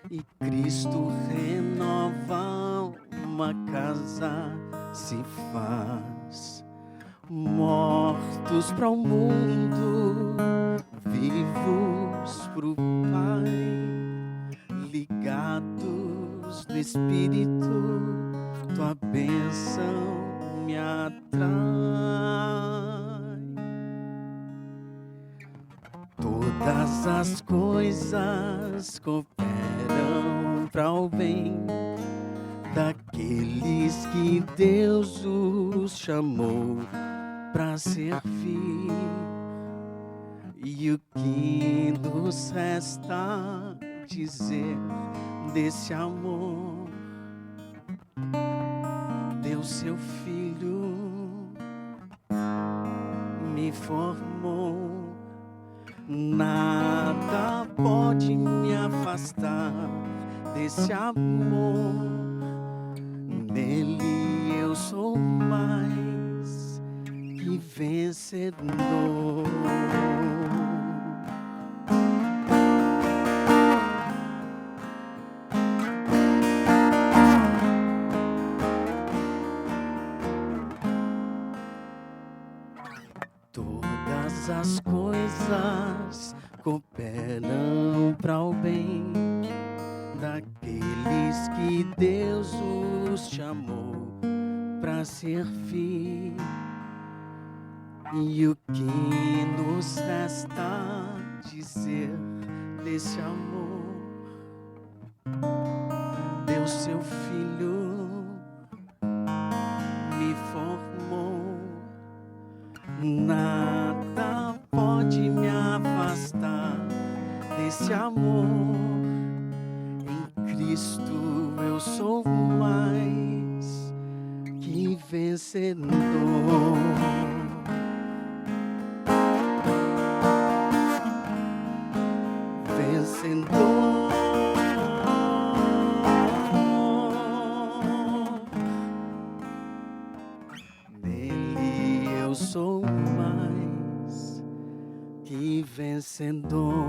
e Cristo renova, uma casa se faz. Mortos para o mundo, vivos pro Pai, ligados no Espírito, tua bênção me atrai. Todas as coisas cooperam para o bem daqueles que Deus os chamou para servir. E o que nos resta dizer desse amor? Deu seu Filho, me formou. Nada pode me afastar desse amor. Nele eu sou mais que vencedor. Todas as coisas cooperam para o bem daqueles que Deus os chamou para servir. E o que nos resta dizer desse amor? Deu seu Filho, me formou. Nada pode me afastar desse amor. Em Cristo eu sou mais que vencedor. Vencedor. Nele eu sou mais que vencedor.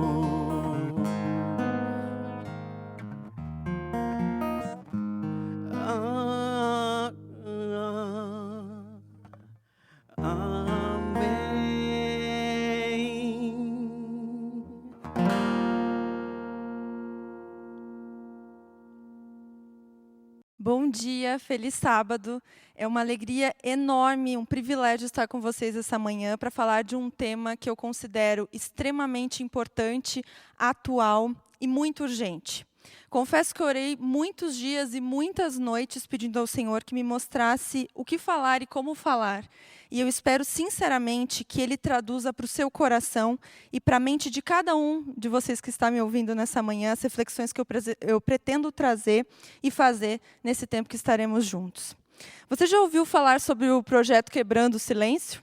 Bom dia, feliz sábado. É uma alegria enorme, um privilégio estar com vocês essa manhã para falar de um tema que eu considero extremamente importante, atual e muito urgente. Confesso que orei muitos dias e muitas noites pedindo ao Senhor que me mostrasse o que falar e como falar. E eu espero sinceramente que Ele traduza para o seu coração e para a mente de cada um de vocês que está me ouvindo nessa manhã as reflexões que eu pretendo trazer e fazer nesse tempo que estaremos juntos. Você já ouviu falar sobre o projeto Quebrando o Silêncio?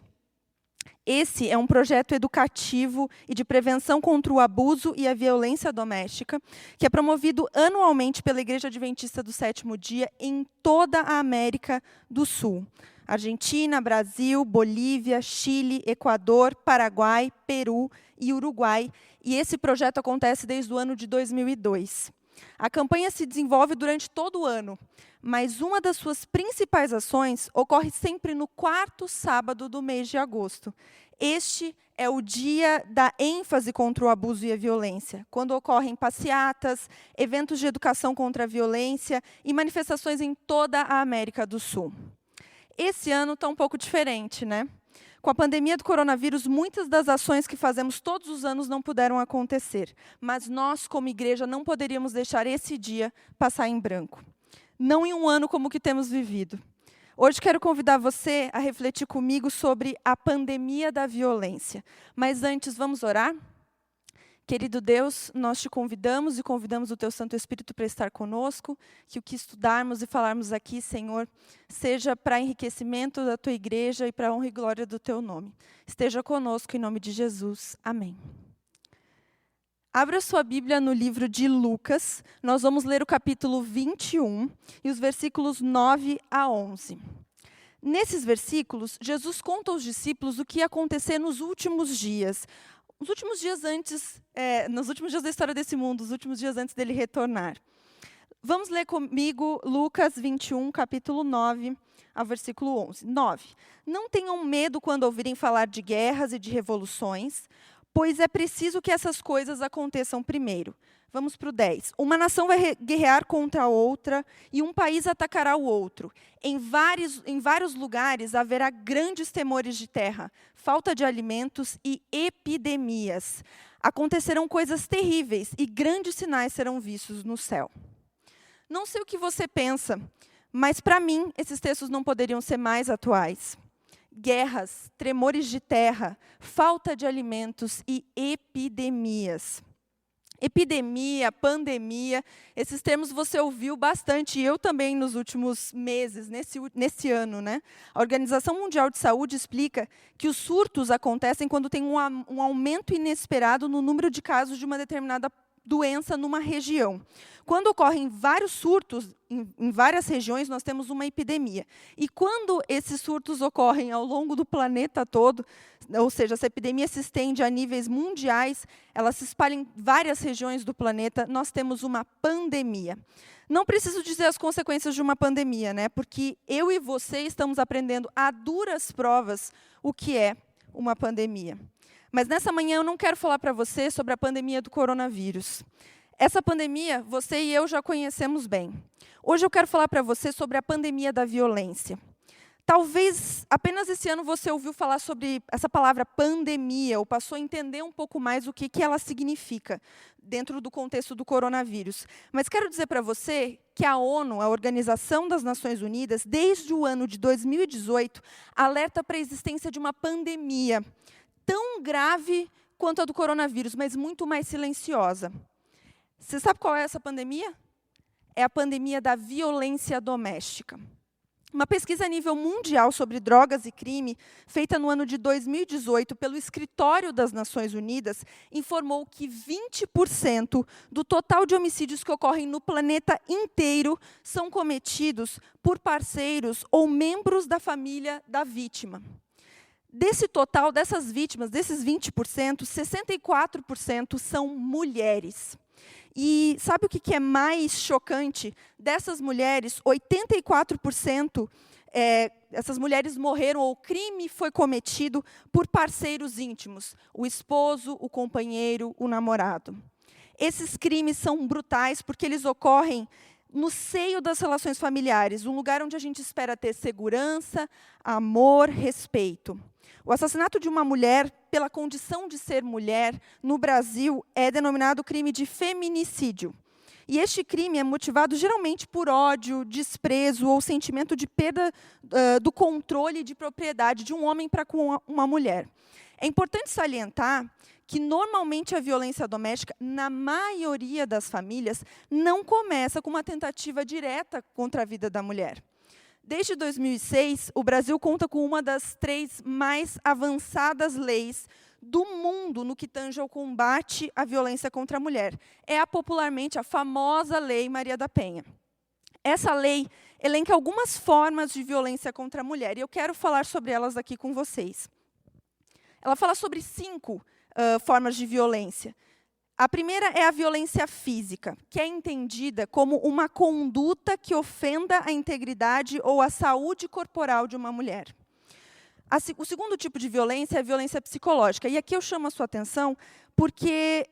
Esse é um projeto educativo e de prevenção contra o abuso e a violência doméstica, que é promovido anualmente pela Igreja Adventista do Sétimo Dia em toda a América do Sul. Argentina, Brasil, Bolívia, Chile, Equador, Paraguai, Peru e Uruguai. E esse projeto acontece desde o ano de 2002. A campanha se desenvolve durante todo o ano, mas uma das suas principais ações ocorre sempre no 4º sábado do mês de agosto. Este é o dia da ênfase contra o abuso e a violência, quando ocorrem passeatas, eventos de educação contra a violência e manifestações em toda a América do Sul. Esse ano está um pouco diferente, né? Com a pandemia do coronavírus, muitas das ações que fazemos todos os anos não puderam acontecer. Mas nós, como igreja, não poderíamos deixar esse dia passar em branco. Não em um ano como o que temos vivido. Hoje quero convidar você a refletir comigo sobre a pandemia da violência. Mas antes, vamos orar? Querido Deus, nós te convidamos e convidamos o Teu Santo Espírito para estar conosco, que o que estudarmos e falarmos aqui, Senhor, seja para enriquecimento da Tua igreja e para a honra e glória do Teu nome. Esteja conosco em nome de Jesus. Amém. Abra sua Bíblia no livro de Lucas, nós vamos ler o capítulo 21 e os versículos 9 a 11. Nesses versículos, Jesus conta aos discípulos o que ia acontecer nos últimos dias, nos últimos dias da história desse mundo, os últimos dias antes dele retornar. Vamos ler comigo Lucas 21, capítulo 9, ao versículo 11. 9. Não tenham medo quando ouvirem falar de guerras e de revoluções, pois é preciso que essas coisas aconteçam primeiro. Vamos para o 10. Uma nação vai guerrear contra a outra e um país atacará o outro. Em vários lugares haverá grandes temores de terra, falta de alimentos e epidemias. Acontecerão coisas terríveis e grandes sinais serão vistos no céu. Não sei o que você pensa, mas para mim esses textos não poderiam ser mais atuais. Guerras, tremores de terra, falta de alimentos e epidemias. Epidemia, pandemia, esses termos você ouviu bastante, e eu também nos últimos meses, nesse ano, né? A Organização Mundial de Saúde explica que os surtos acontecem quando tem um aumento inesperado no número de casos de uma determinada doença numa região. Quando ocorrem vários surtos em várias regiões, nós temos uma epidemia. E quando esses surtos ocorrem ao longo do planeta todo, ou seja, essa epidemia se estende a níveis mundiais, ela se espalha em várias regiões do planeta, nós temos uma pandemia. Não preciso dizer as consequências de uma pandemia, né? Porque eu e você estamos aprendendo a duras provas o que é uma pandemia. Mas nessa manhã eu não quero falar para você sobre a pandemia do coronavírus. Essa pandemia, você e eu já conhecemos bem. Hoje eu quero falar para você sobre a pandemia da violência. Talvez apenas esse ano você ouviu falar sobre essa palavra pandemia, ou passou a entender um pouco mais o que ela significa dentro do contexto do coronavírus. Mas quero dizer para você que a ONU, a Organização das Nações Unidas, desde o ano de 2018, alerta para a existência de uma pandemia tão grave quanto a do coronavírus, mas muito mais silenciosa. Você sabe qual é essa pandemia? É a pandemia da violência doméstica. Uma pesquisa a nível mundial sobre drogas e crime, feita no ano de 2018 pelo Escritório das Nações Unidas, informou que 20% do total de homicídios que ocorrem no planeta inteiro são cometidos por parceiros ou membros da família da vítima. Desse total, dessas vítimas, desses 20%, 64% são mulheres. E sabe o que é mais chocante? Dessas mulheres, 84%, essas mulheres morreram ou o crime foi cometido por parceiros íntimos, o esposo, o companheiro, o namorado. Esses crimes são brutais porque eles ocorrem no seio das relações familiares, um lugar onde a gente espera ter segurança, amor, respeito. O assassinato de uma mulher, pela condição de ser mulher, no Brasil, é denominado crime de feminicídio. E este crime é motivado geralmente por ódio, desprezo ou sentimento de perda do controle de propriedade de um homem para com uma mulher. É importante salientar que, normalmente, a violência doméstica, na maioria das famílias, não começa com uma tentativa direta contra a vida da mulher. Desde 2006, o Brasil conta com uma das 3 mais avançadas leis do mundo no que tange ao combate à violência contra a mulher. É popularmente a famosa Lei Maria da Penha. Essa lei elenca algumas formas de violência contra a mulher, e eu quero falar sobre elas aqui com vocês. Ela fala sobre 5 formas de violência. A primeira é a violência física, que é entendida como uma conduta que ofenda a integridade ou a saúde corporal de uma mulher. O segundo tipo de violência é a violência psicológica. E aqui eu chamo a sua atenção porque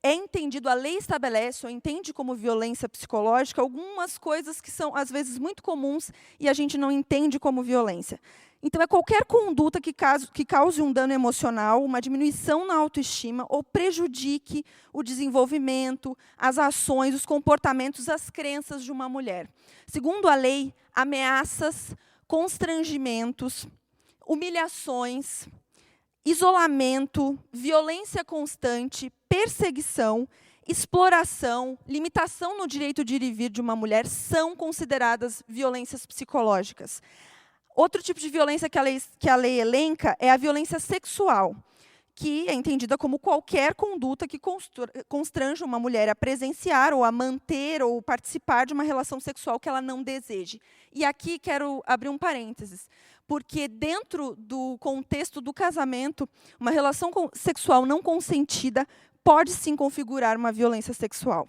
é entendido, a lei estabelece ou entende como violência psicológica algumas coisas que são, às vezes, muito comuns e a gente não entende como violência. Então, é qualquer conduta que cause um dano emocional, uma diminuição na autoestima ou prejudique o desenvolvimento, as ações, os comportamentos, as crenças de uma mulher. Segundo a lei, ameaças, constrangimentos, humilhações, isolamento, violência constante, perseguição, exploração, limitação no direito de ir e vir de uma mulher são consideradas violências psicológicas. Outro tipo de violência que a lei elenca é a violência sexual, que é entendida como qualquer conduta que constranja uma mulher a presenciar ou a manter ou participar de uma relação sexual que ela não deseje. E aqui quero abrir um parênteses, porque dentro do contexto do casamento, uma relação sexual não consentida pode sim configurar uma violência sexual.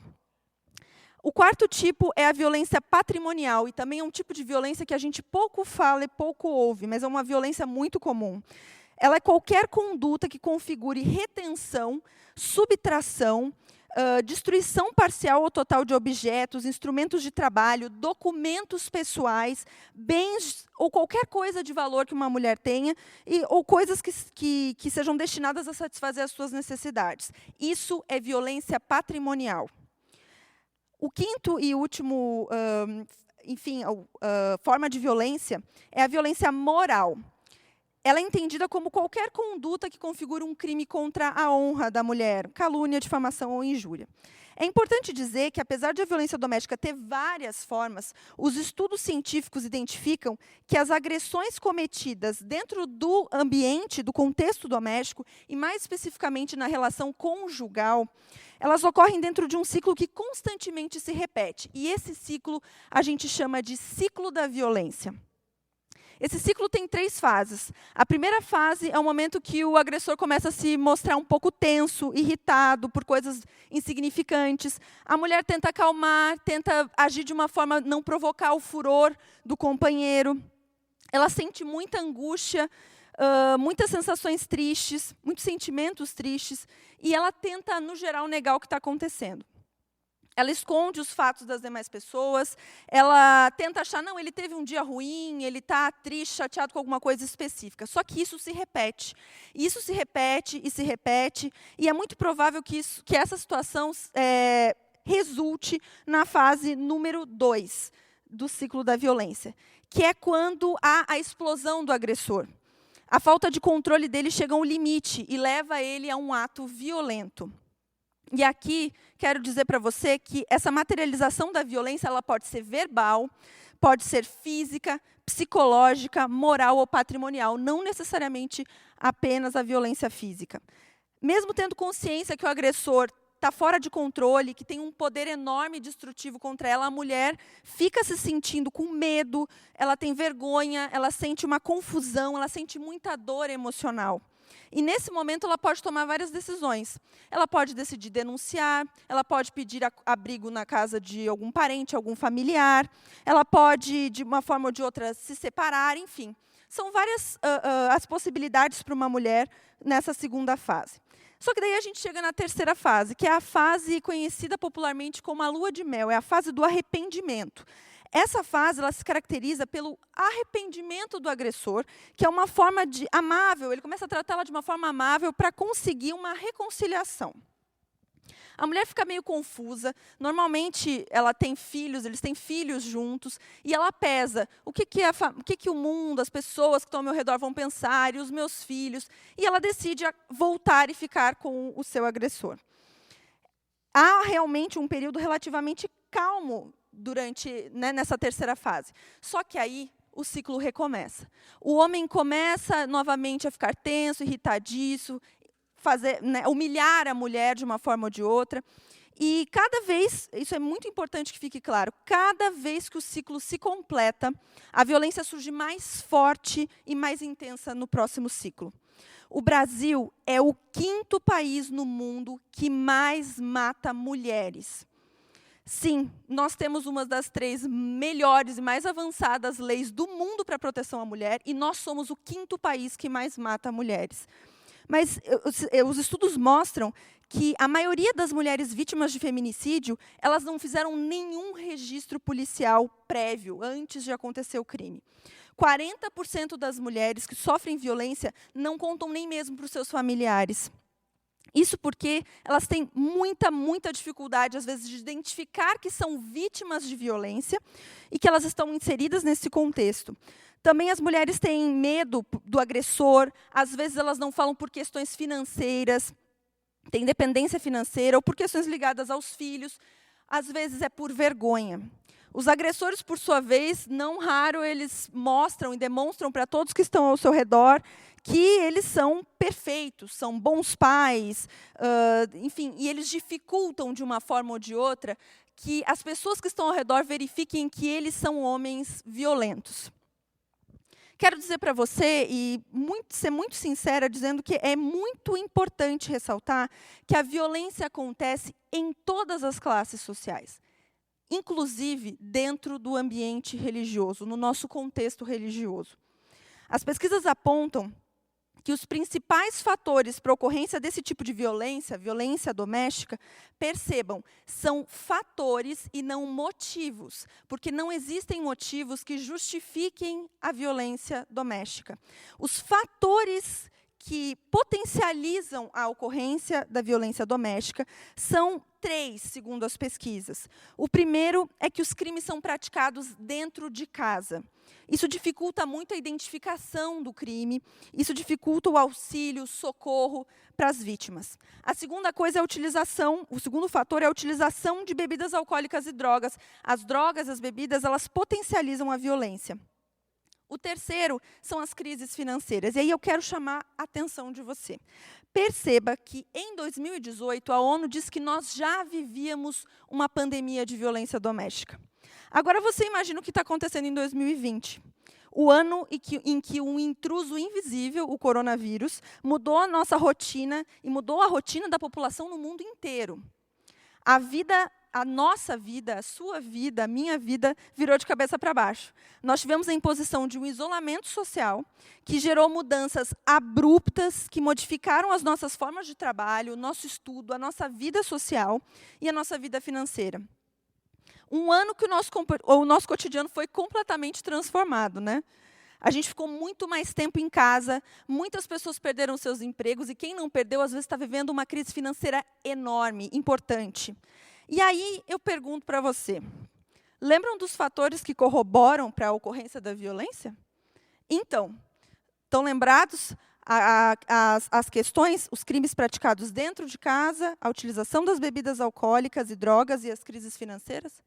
O quarto tipo é a violência patrimonial, e também é um tipo de violência que a gente pouco fala e pouco ouve, mas é uma violência muito comum. Ela é qualquer conduta que configure retenção, subtração, destruição parcial ou total de objetos, instrumentos de trabalho, documentos pessoais, bens ou qualquer coisa de valor que uma mulher tenha, ou coisas que sejam destinadas a satisfazer as suas necessidades. Isso é violência patrimonial. O quinto e último, forma de violência é a violência moral. Ela é entendida como qualquer conduta que configure um crime contra a honra da mulher, calúnia, difamação ou injúria. É importante dizer que, apesar de a violência doméstica ter várias formas, os estudos científicos identificam que as agressões cometidas dentro do ambiente, do contexto doméstico, e mais especificamente na relação conjugal, elas ocorrem dentro de um ciclo que constantemente se repete. E esse ciclo a gente chama de ciclo da violência. Esse ciclo tem 3 fases. A primeira fase é o momento que o agressor começa a se mostrar um pouco tenso, irritado por coisas insignificantes. A mulher tenta acalmar, tenta agir de uma forma a não provocar o furor do companheiro. Ela sente muita angústia, muitas sensações tristes, muitos sentimentos tristes, e ela tenta, no geral, negar o que está acontecendo. Ela esconde os fatos das demais pessoas, ela tenta achar, não, ele teve um dia ruim, ele está triste, chateado com alguma coisa específica. Só que isso se repete. Isso se repete e se repete, e é muito provável que essa situação resulte na fase número 2 do ciclo da violência, que é quando há a explosão do agressor. A falta de controle dele chega a um limite e leva ele a um ato violento. E aqui, quero dizer para você que essa materialização da violência ela pode ser verbal, pode ser física, psicológica, moral ou patrimonial, não necessariamente apenas a violência física. Mesmo tendo consciência que o agressor está fora de controle, que tem um poder enorme e destrutivo contra ela, a mulher fica se sentindo com medo, ela tem vergonha, ela sente uma confusão, ela sente muita dor emocional. E, nesse momento, ela pode tomar várias decisões. Ela pode decidir denunciar, ela pode pedir abrigo na casa de algum parente, algum familiar, ela pode, de uma forma ou de outra, se separar, enfim. São várias as possibilidades para uma mulher nessa segunda fase. Só que daí a gente chega na terceira fase, que é a fase conhecida popularmente como a lua de mel, é a fase do arrependimento. Essa fase ela se caracteriza pelo arrependimento do agressor, que é uma forma amável, ele começa a tratá-la de uma forma amável para conseguir uma reconciliação. A mulher fica meio confusa, normalmente ela tem filhos, eles têm filhos juntos, e ela pesa o que o mundo, as pessoas que estão ao meu redor vão pensar, e os meus filhos, e ela decide voltar e ficar com o seu agressor. Há realmente um período relativamente calmo nessa terceira fase. Só que aí o ciclo recomeça. O homem começa novamente a ficar tenso, irritadiço, humilhar a mulher de uma forma ou de outra. E cada vez, isso é muito importante que fique claro, cada vez que o ciclo se completa, a violência surge mais forte e mais intensa no próximo ciclo. O Brasil é o 5º país no mundo que mais mata mulheres. Sim, nós temos uma das 3 melhores e mais avançadas leis do mundo para a proteção à mulher, e nós somos o 5º país que mais mata mulheres. Mas os estudos mostram que a maioria das mulheres vítimas de feminicídio, elas não fizeram nenhum registro policial prévio, antes de acontecer o crime. 40% das mulheres que sofrem violência não contam nem mesmo para os seus familiares. Isso porque elas têm muita dificuldade, às vezes, de identificar que são vítimas de violência e que elas estão inseridas nesse contexto. Também as mulheres têm medo do agressor, às vezes elas não falam por questões financeiras, têm dependência financeira ou por questões ligadas aos filhos, às vezes é por vergonha. Os agressores, por sua vez, não raro, eles mostram e demonstram para todos que estão ao seu redor que eles são perfeitos, são bons pais, enfim, e eles dificultam, de uma forma ou de outra, que as pessoas que estão ao redor verifiquem que eles são homens violentos. Quero dizer para você, e ser muito sincera, dizendo que é muito importante ressaltar que a violência acontece em todas as classes sociais, inclusive dentro do ambiente religioso, no nosso contexto religioso. As pesquisas apontam que os principais fatores para a ocorrência desse tipo de violência, violência doméstica, percebam, são fatores e não motivos, porque não existem motivos que justifiquem a violência doméstica. Os fatores que potencializam a ocorrência da violência doméstica são 3, segundo as pesquisas. O primeiro é que os crimes são praticados dentro de casa. Isso dificulta muito a identificação do crime, isso dificulta o auxílio, o socorro para as vítimas. A segunda coisa é a utilização, o segundo fator é a utilização de bebidas alcoólicas e drogas. As drogas, as bebidas, elas potencializam a violência. O terceiro são as crises financeiras. E aí eu quero chamar a atenção de você. Perceba que, em 2018, a ONU diz que nós já vivíamos uma pandemia de violência doméstica. Agora, você imagina o que está acontecendo em 2020. O ano em que um intruso invisível, o coronavírus, mudou a nossa rotina e mudou a rotina da população no mundo inteiro. A nossa vida, a sua vida, a minha vida, virou de cabeça para baixo. Nós tivemos a imposição de um isolamento social que gerou mudanças abruptas, que modificaram as nossas formas de trabalho, o nosso estudo, a nossa vida social e a nossa vida financeira. Um ano que o nosso cotidiano foi completamente transformado, né? A gente ficou muito mais tempo em casa, muitas pessoas perderam seus empregos e quem não perdeu, às vezes, está vivendo uma crise financeira enorme, importante. E aí eu pergunto para você, lembram dos fatores que corroboram para a ocorrência da violência? Então, estão lembrados as questões, os crimes praticados dentro de casa, a utilização das bebidas alcoólicas e drogas e as crises financeiras?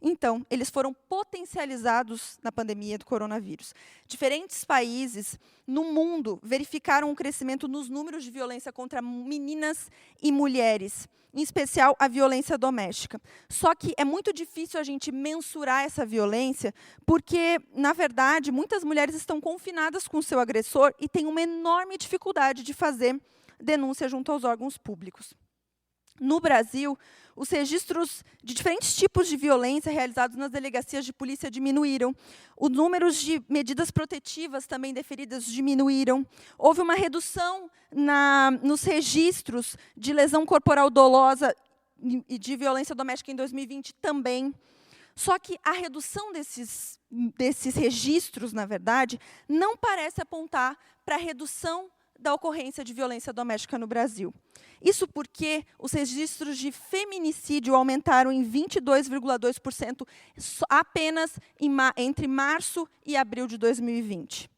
Então, eles foram potencializados na pandemia do coronavírus. Diferentes países no mundo verificaram um crescimento nos números de violência contra meninas e mulheres, em especial a violência doméstica. Só que é muito difícil a gente mensurar essa violência, porque, na verdade, muitas mulheres estão confinadas com o seu agressor e têm uma enorme dificuldade de fazer denúncia junto aos órgãos públicos. No Brasil, os registros de diferentes tipos de violência realizados nas delegacias de polícia diminuíram. Os números de medidas protetivas também deferidas diminuíram. Houve uma redução nos registros de lesão corporal dolosa e de violência doméstica em 2020 também. Só que a redução desses registros, na verdade, não parece apontar para a redução da ocorrência de violência doméstica no Brasil. Isso porque os registros de feminicídio aumentaram em 22,2% apenas entre março e abril de 2020.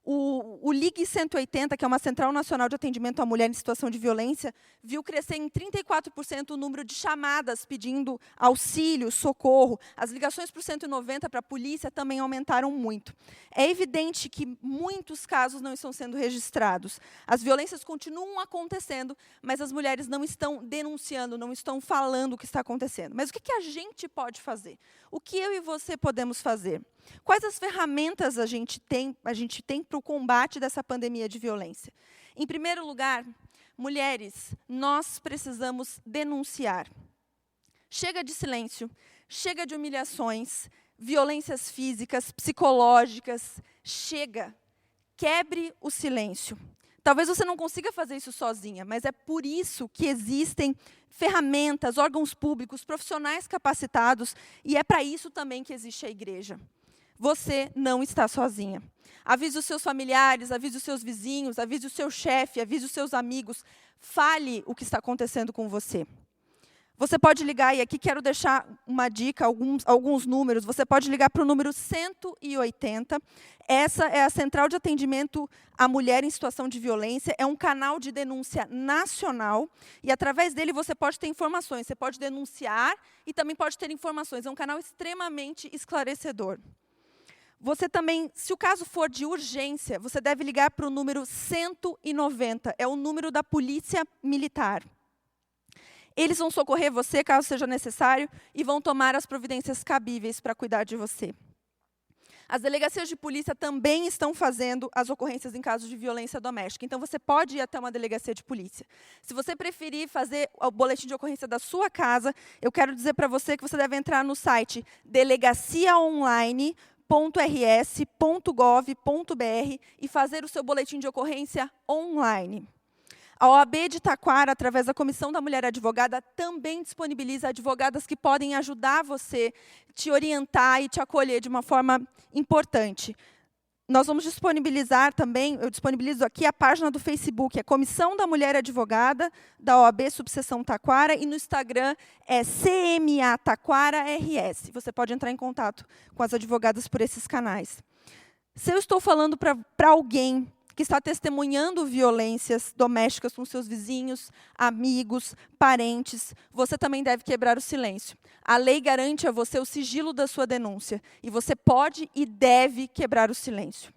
O Ligue 180, que é uma Central Nacional de Atendimento à Mulher em Situação de Violência, viu crescer em 34% o número de chamadas pedindo auxílio, socorro. As ligações para o 190 para a polícia também aumentaram muito. É evidente que muitos casos não estão sendo registrados. As violências continuam acontecendo, mas as mulheres não estão denunciando, não estão falando o que está acontecendo. Mas o que a gente pode fazer? O que eu e você podemos fazer? Quais as ferramentas a gente tem para o combate dessa pandemia de violência? Em primeiro lugar, mulheres, nós precisamos denunciar. Chega de silêncio, chega de humilhações, violências físicas, psicológicas, chega. Quebre o silêncio. Talvez você não consiga fazer isso sozinha, mas é por isso que existem ferramentas, órgãos públicos, profissionais capacitados, e é para isso também que existe a igreja. Você não está sozinha. Avise os seus familiares, avise os seus vizinhos, avise o seu chefe, avise os seus amigos. Fale o que está acontecendo com você. Você pode ligar, e aqui quero deixar uma dica, alguns números. Você pode ligar para o número 180. Essa é a Central de Atendimento à Mulher em Situação de Violência. É um canal de denúncia nacional. E, através dele, você pode ter informações. Você pode denunciar e também pode ter informações. É um canal extremamente esclarecedor. Você também, se o caso for de urgência, você deve ligar para o número 190. É o número da Polícia Militar. Eles vão socorrer você, caso seja necessário, e vão tomar as providências cabíveis para cuidar de você. As delegacias de polícia também estão fazendo as ocorrências em casos de violência doméstica. Então, você pode ir até uma delegacia de polícia. Se você preferir fazer o boletim de ocorrência da sua casa, eu quero dizer para você que você deve entrar no site delegaciaonline.rs.gov.br e fazer o seu boletim de ocorrência online. A OAB de Taquara, através da Comissão da Mulher Advogada, também disponibiliza advogadas que podem ajudar você, te orientar e te acolher de uma forma importante. Nós vamos disponibilizar também, eu disponibilizo aqui a página do Facebook, a Comissão da Mulher Advogada, da OAB Subseção Taquara, e no Instagram é CMA Taquara RS. Você pode entrar em contato com as advogadas por esses canais. Se eu estou falando para alguém que está testemunhando violências domésticas com seus vizinhos, amigos, parentes, você também deve quebrar o silêncio. A lei garante a você o sigilo da sua denúncia, e você pode e deve quebrar o silêncio.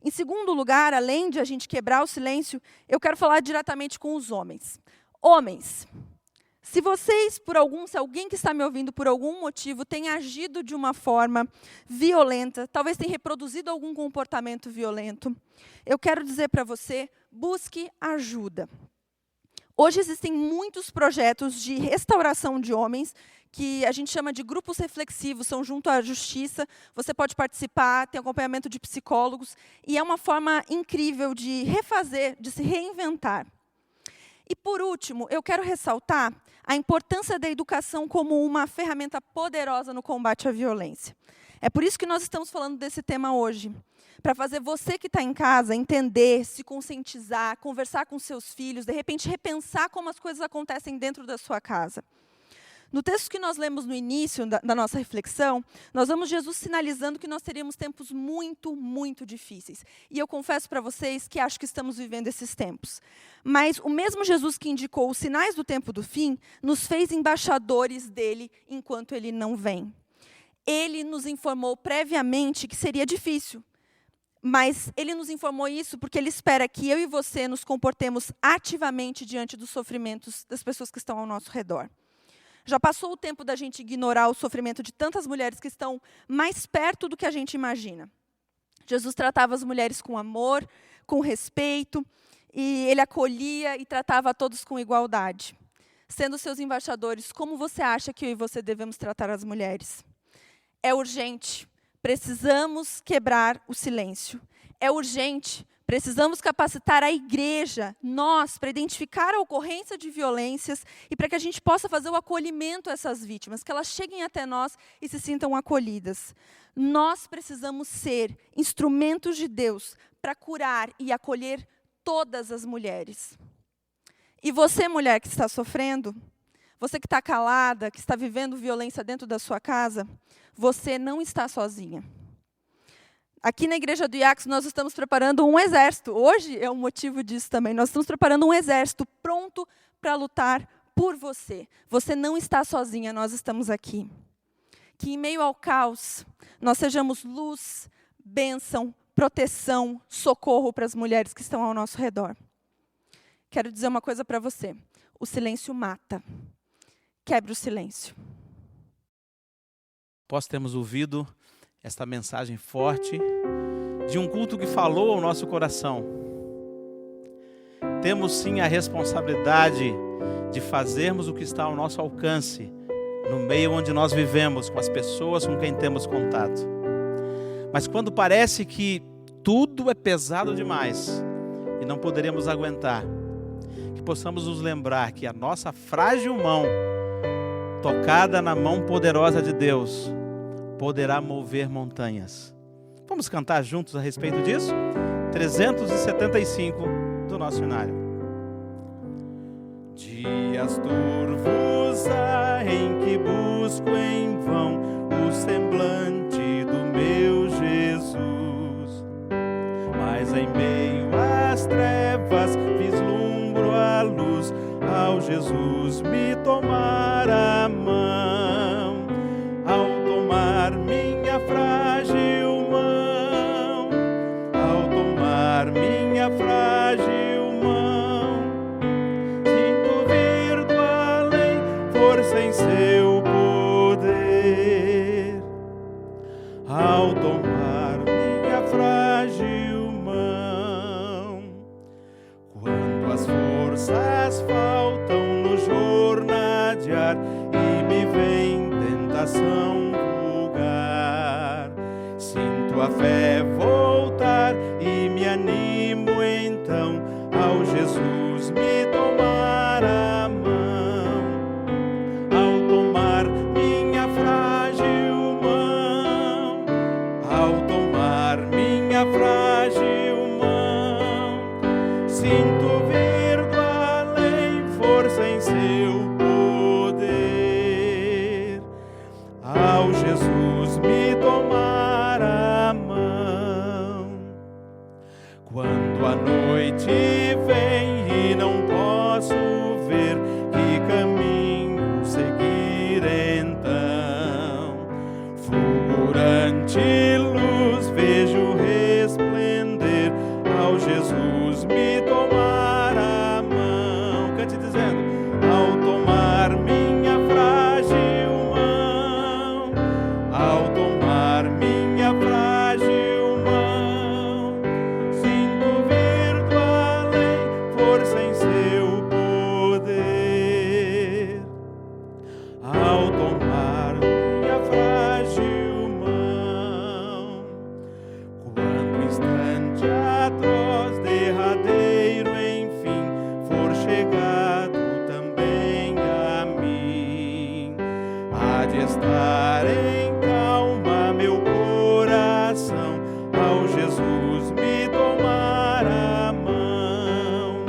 Em segundo lugar, além de a gente quebrar o silêncio, eu quero falar diretamente com os homens. Homens, se alguém que está me ouvindo por algum motivo tem agido de uma forma violenta, talvez tenha reproduzido algum comportamento violento, eu quero dizer para você, busque ajuda. Hoje existem muitos projetos de restauração de homens, que a gente chama de grupos reflexivos, são junto à justiça, você pode participar, tem acompanhamento de psicólogos, e é uma forma incrível de refazer, de se reinventar. E, por último, eu quero ressaltar a importância da educação como uma ferramenta poderosa no combate à violência. É por isso que nós estamos falando desse tema hoje, para fazer você que está em casa entender, se conscientizar, conversar com seus filhos, de repente repensar como as coisas acontecem dentro da sua casa. No texto que nós lemos no início da nossa reflexão, nós vemos Jesus sinalizando que nós teríamos tempos muito, muito difíceis. E eu confesso para vocês que acho que estamos vivendo esses tempos. Mas o mesmo Jesus que indicou os sinais do tempo do fim, nos fez embaixadores dele enquanto ele não vem. Ele nos informou previamente que seria difícil. Mas ele nos informou isso porque ele espera que eu e você nos comportemos ativamente diante dos sofrimentos das pessoas que estão ao nosso redor. Já passou o tempo da gente ignorar o sofrimento de tantas mulheres que estão mais perto do que a gente imagina. Jesus tratava as mulheres com amor, com respeito, e ele acolhia e tratava a todos com igualdade. sendo seus embaixadores, como você acha que eu e você devemos tratar as mulheres? É urgente, precisamos quebrar o silêncio. É urgente, precisamos capacitar a igreja, nós, para identificar a ocorrência de violências e para que a gente possa fazer o acolhimento a essas vítimas, que elas cheguem até nós e se sintam acolhidas. Nós precisamos ser instrumentos de Deus para curar e acolher todas as mulheres. E você, mulher que está sofrendo, você que está calada, que está vivendo violência dentro da sua casa, você não está sozinha. Aqui na Igreja do IACS, nós estamos preparando um exército. Hoje é um motivo disso também. Nós estamos preparando um exército pronto para lutar por você. Você não está sozinha, nós estamos aqui. Que em meio ao caos, nós sejamos luz, bênção, proteção, socorro para as mulheres que estão ao nosso redor. Quero dizer uma coisa para você. O silêncio mata. Quebre o silêncio. Nós temos ouvido esta mensagem forte de um culto que falou ao nosso coração. Temos sim a responsabilidade de fazermos o que está ao nosso alcance, no meio onde nós vivemos, com as pessoas com quem temos contato. Mas quando parece que tudo é pesado demais e não poderemos aguentar, que possamos nos lembrar que a nossa frágil mão, tocada na mão poderosa de Deus, poderá mover montanhas. Vamos cantar juntos a respeito disso? 375 do nosso hinário. Dias turvos há em que busco em vão o semblante do meu Jesus, mas em meio às trevas vislumbro a luz, ao Jesus me tomar a mão, ao tomar minha frágil mão, ao tomar minha frágil mão, sinto vir do além força em seu poder, ao tomar minha frágil mão. Quando as forças faltam no jornadear e me vem tentação vulgar, sinto a fé voltar e me animo então ao Jesus me tomar a mão, ao tomar minha frágil mão, ao tomar minha frágil mão, sinto vir do além força em seu poder, ao Jesus me tomar a mão. Quando a noite vem e não posso ver que caminho seguir então, fulgurante luz vejo resplender, ao Jesus me tomar a mão. Cante dizendo: ao tomar minha frágil mão, ao tomar minha frágil mão, sinto vir do além força em seu poder, ao tomar minha frágil mão. Quando o instante atroz derradeiro enfim for chegado também a mim, há de estar em calma meu coração, ao Jesus me tomar a mão,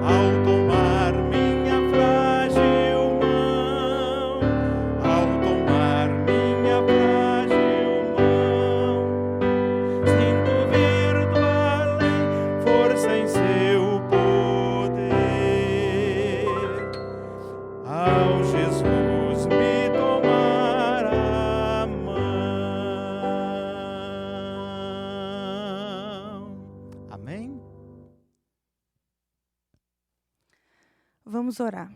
ao tomar minha frágil mão, ao tomar minha frágil mão, sinto vir do além força em seu poder, ao Jesus me tomar a mão. Amém? Vamos orar.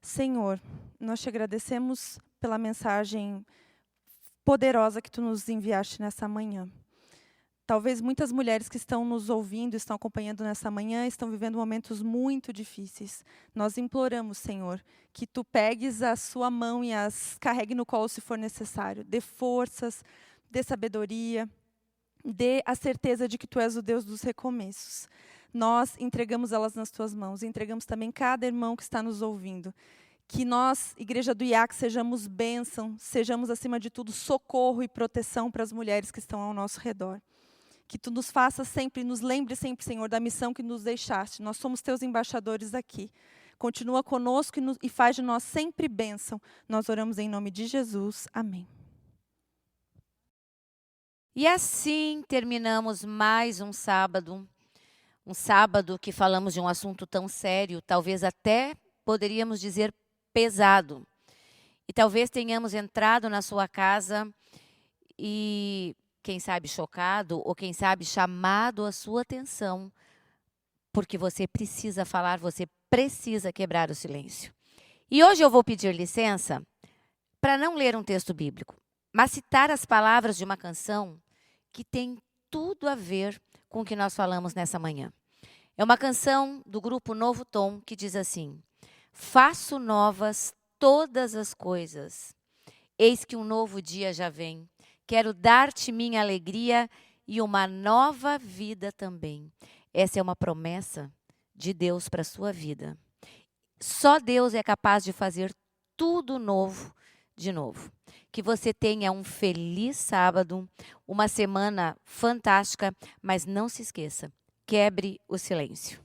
Senhor, nós te agradecemos pela mensagem poderosa que tu nos enviaste nessa manhã. Talvez muitas mulheres que estão nos ouvindo, estão acompanhando nessa manhã, estão vivendo momentos muito difíceis. Nós imploramos, Senhor, que Tu pegues a sua mão e as carregue no colo se for necessário. Dê forças, dê sabedoria, dê a certeza de que Tu és o Deus dos recomeços. Nós entregamos elas nas Tuas mãos, entregamos também cada irmão que está nos ouvindo. Que nós, Igreja do IAC, sejamos bênção, sejamos, acima de tudo, socorro e proteção para as mulheres que estão ao nosso redor. Que Tu nos faça sempre, nos lembre sempre, Senhor, da missão que nos deixaste. Nós somos Teus embaixadores aqui. Continua conosco e faz de nós sempre bênção. Nós oramos em nome de Jesus. Amém. E assim terminamos mais um sábado que falamos de um assunto tão sério, talvez até poderíamos dizer pesado. E talvez tenhamos entrado na sua casa e, quem sabe, chocado, ou quem sabe, chamado a sua atenção, porque você precisa falar, você precisa quebrar o silêncio. E hoje eu vou pedir licença para não ler um texto bíblico, mas citar as palavras de uma canção que tem tudo a ver com o que nós falamos nessa manhã. É uma canção do grupo Novo Tom que diz assim: faço novas todas as coisas, eis que um novo dia já vem, quero dar-te minha alegria e uma nova vida também. Essa é uma promessa de Deus para a sua vida. Só Deus é capaz de fazer tudo novo de novo. Que você tenha um feliz sábado, uma semana fantástica, mas não se esqueça, quebre o silêncio.